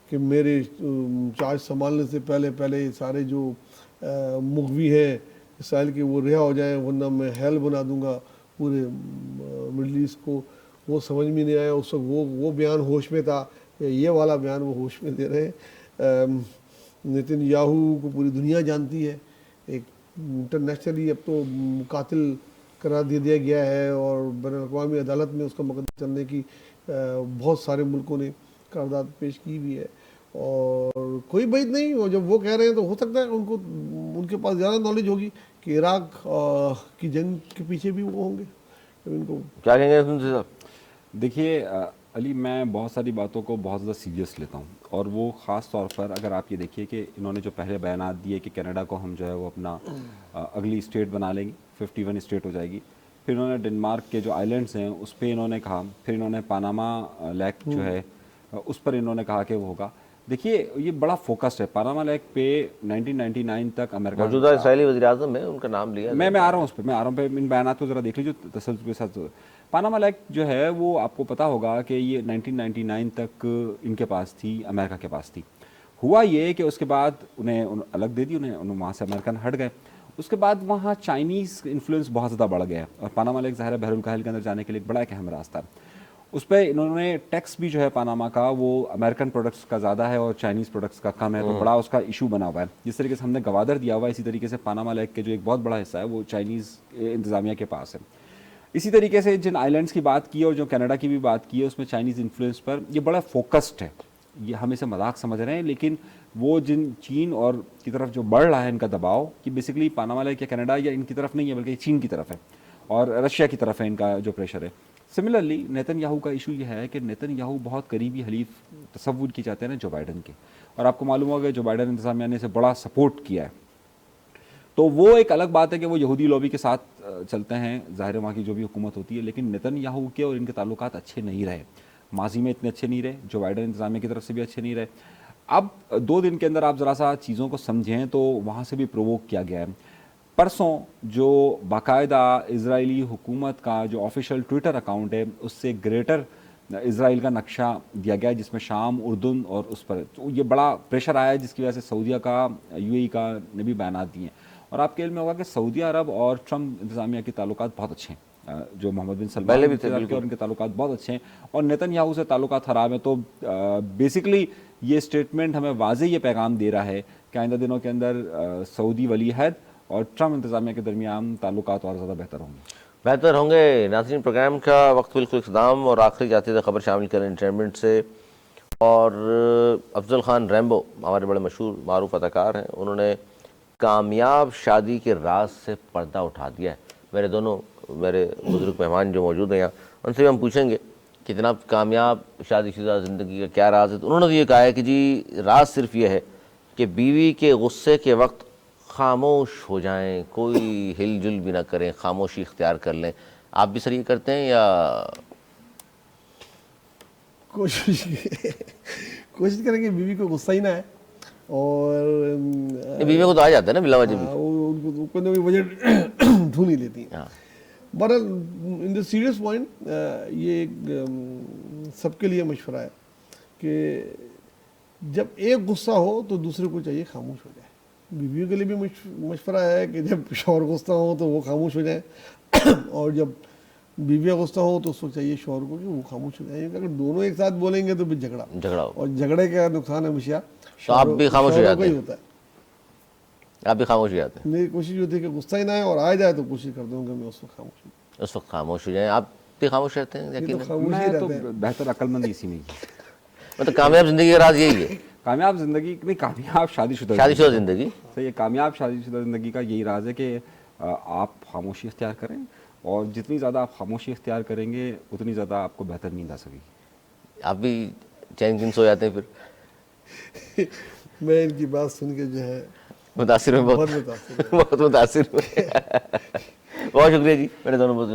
कि मेरे चार्ज संभालने से पहले सारे जो मुखवी हैं इसराइल के वो रिहा हो जाएं, वरना मैं हेल बना दूंगा पूरे मिडल ईस्ट को। वो समझ में नहीं आया उस वक्त, वो बयान होश में था या ये वाला बयान वो होश में दे रहे हैं। नेतन्याहू को पूरी दुनिया जानती है, एक इंटरनेशनली अब तो कातिल करार दे दिया गया है और बैनुल-अक़वामी अदालत में उसका मुकदमा चलने की बहुत सारे मुल्कों ने करारदाद पेश की भी है। और कोई बात नहीं, और जब वो कह रहे हैं तो हो सकता है उनको, उनके पास ज़्यादा नॉलेज होगी कि इराक की जंग के पीछे भी वो होंगे। तो इनको क्या कहेंगे सुनते साहब? देखिए अली, मैं बहुत सारी बातों को बहुत ज़्यादा सीरियस लेता हूँ, और वो ख़ास तौर पर अगर आप ये देखिए कि इन्होंने जो पहले बयानात दिए कि कनाडा को हम जो है वो अपना अगली स्टेट बना लेंगे, 51 स्टेट हो जाएगी। फिर इन्होंने डेनमार्क के जो आइलैंड्स हैं उस पर इन्होंने कहा, फिर इन्होंने पानामा लेक जो है उस पर इन्होंने कहा कि वो होगा। देखिए ये बड़ा फोकस्ड है। पानामा लेक पे 1999 तक अमेरिका मौजूदा इसराइली वज़ीर-ए-आज़म है, उनका नाम लिया। मैं आ रहा हूँ उस पर, मैं आ रहा हूँ पे, इन बयानात को ज़रा देख लीजिए तसल्लुस के साथ। पानामा लेक जो है वो आपको पता होगा कि ये 1999 तक इनके पास थी, अमेरिका के पास थी। हुआ ये कि उसके बाद उन्हें अलग दे दी, उन्हें वहाँ से अमेरिकन हट गए। उसके बाद वहाँ चाइनीज़ इन्फ्लुएंस बहुत ज़्यादा बढ़ गया, और पानामा लेक ज़ाहिर है बहरुल काहिल के अंदर जाने के लिए एक बड़ा एक अहम रास्ता है। उस पर इन्होंने टैक्स भी जो है पानामा का वो अमेरिकन प्रोडक्ट्स का ज़्यादा है और चाइनीज़ प्रोडक्ट्स का कम है, तो बड़ा उसका इशू बना हुआ है। जिस तरीके से हमने गवादर दिया हुआ है, इसी तरीके से पानामा लेक के जो एक बहुत बड़ा हिस्सा है वो चाइनीज़ इंतज़ामिया के पास है। इसी तरीके से जिन आइलैंड्स की बात की है और जो कनाडा की भी बात की है, उसमें चाइनीज़ इन्फ्लुएंस पर ये बड़ा फोकस्ड है। ये हम इसे मजाक समझ रहे हैं, लेकिन वो जिन चीन और की तरफ जो बढ़ रहा है इनका दबाव, कि बेसिकली पानामा लेक या कनाडा या इनकी तरफ नहीं है बल्कि चीन की तरफ है और रशिया की तरफ है इनका जो प्रेशर है। सिमिलरली नेतन्याहू का इशू ये है कि नेतन्याहू बहुत करीबी हलीफ तस्वुर की जाते हैं ना जो बाइडन के, और आपको मालूम होगा जो बाइडन इंतजामिया ने इसे बड़ा सपोर्ट किया है। तो वो एक अलग बात है कि वो यहूदी लॉबी के साथ चलते हैं, ज़ाहिर है वहाँ की जो भी हुकूमत होती है, लेकिन नेतन्याहू के और इनके ताल्लुकात अच्छे नहीं रहे, माजी में इतने अच्छे नहीं रहे, जो बाइडन इंतजामिया की तरफ से भी अच्छे नहीं रहे। अब 2 दिन के अंदर आप ज़रा सा चीज़ों को समझें तो वहाँ से भी प्रोवोक किया गया है। परसों जो बाकायदा इजरायली हुकूमत का जो ऑफिशियल ट्विटर अकाउंट है उससे ग्रेटर इसराइल का नक्शा दिया गया है, जिसमें शाम, उर्दून और उस पर तो ये बड़ा प्रेशर आया है, जिसकी वजह से सऊदीया का, यूएई का ने भी बयानात दिए हैं। और आपके इल्म में होगा कि सऊदी अरब और ट्रम्प इंतजामिया के ताल्लुकात बहुत अच्छे हैं, जो मोहम्मद बिन सलमान पहले भी थे और उनके ताल्लुकात बहुत अच्छे हैं, और नेतन्याहू से ताल्लुकात खराब हैं। तो बेसिकली ये स्टेटमेंट हमें वाज़ेह ये पैगाम दे रहा है कि आइंदा दिनों के अंदर सऊदी वलीअहद और ट्रम्प इंतजामिया के दरमियान ताल्लुकात और ज़्यादा बेहतर होंगे। नाज़रीन, प्रोग्राम का वक्त बिल्कुल इख्तिताम, और आखिरी जाते थे खबर शामिल करें एंटरटेनमेंट से। और अफजल खान रैम्बो हमारे बड़े मशहूर मारूफ अदाकार हैं, उन्होंने कामयाब शादी के राज से पर्दा उठा दिया है। मेरे बुजुर्ग मेहमान जो मौजूद हैं यहाँ, उनसे भी हम पूछेंगे कि जनाब कामयाब शादीशुदा ज़िंदगी का क्या राज है। तो उन्होंने तो ये कहा है कि जी राज सिर्फ ये है कि बीवी के गुस्से के वक्त खामोश हो जाएं, कोई हिलजुल भी ना करें, खामोशी इख्तियार कर लें। आप भी सर ये करते हैं या? कोशिश करेंगे बीवी को गुस्सा ही ना है, और बीवी को तो आ जाता है ना बिला वजह भी, उनको कोई ना कोई वजह ढूंढ ही लेती है। But in the serious point, ये एक सबके लिए मशवरा है कि जब एक गुस्सा हो तो दूसरे को चाहिए खामोश हो जाए। बीवियों के लिए भी मशवरा है कि जब शौहर गुस्सा हो तो वो खामोश हो जाए, और जब बीवियाँ गुस्सा हो तो उसको चाहिए शौहर को कि वो खामोश हो जाए। अगर दोनों एक साथ बोलेंगे तो फिर झगड़ा और झगड़े का नुकसान हमेशा तो आप भी खामोश हो जाते हैं। होता है, आप भी खामोश हो जाते हैं। मेरी कोशिश होती है कि गुस्सा ही ना आए, और आ जाए तो कोशिश करता हूँ कि मैं उस वक्त खामोश हो जाए। आप भी खामोश रहते हैं? मैं तो बेहतर अक्लमंदी इसी में ही। मतलब कामयाब जिंदगी का राज यही है? कामयाब जिंदगी नहीं, कामयाब शादीशुदा जिंदगी सही है। कामयाब शादीशुदा जिंदगी का यही राज है कि आप खामोशी इख्तियार करें, और जितनी ज़्यादा आप खामोशी इख्तियार करेंगे उतनी ज़्यादा आपको बेहतर नींद आ सकेगी। आप भी चैन किन सो जाते हैं फिर? मैं इनकी बात सुन के जो है मुतासिर में, बहुत मुतासिर में। बहुत शुक्रिया जी, मेरे दोनों बुजुर्ग।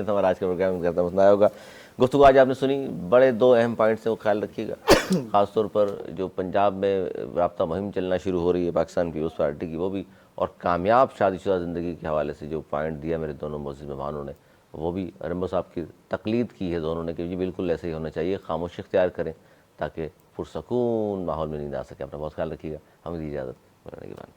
हमारा आज का प्रोग्राम करता मसला होगा। गुफ्तगू आज आपने सुनी, बड़े 2 अहम पॉइंट्स हैं, वो ख्याल रखिएगा। ख़ासतौर पर जो पंजाब में राब्ता मुहिम चलना शुरू हो रही है पाकिस्तान पीपल्स पार्टी की, वो भी, और कामयाब शादीशुदा ज़िंदगी के हवाले से जो पॉइंट दिया मेरे दोनों मोअज़्ज़िज़ मेहमानों ने, वो भी रैम्बो साहब की तकलीद की है दोनों ने कि जी बिल्कुल ऐसे ही होना चाहिए, खामोशी इख्तियार करें ताकि पुरसकून माहौल में नींद आ सके। अपना बहुत ख्याल रखिएगा। हमें दी इजाज़त, मिलने के बाद।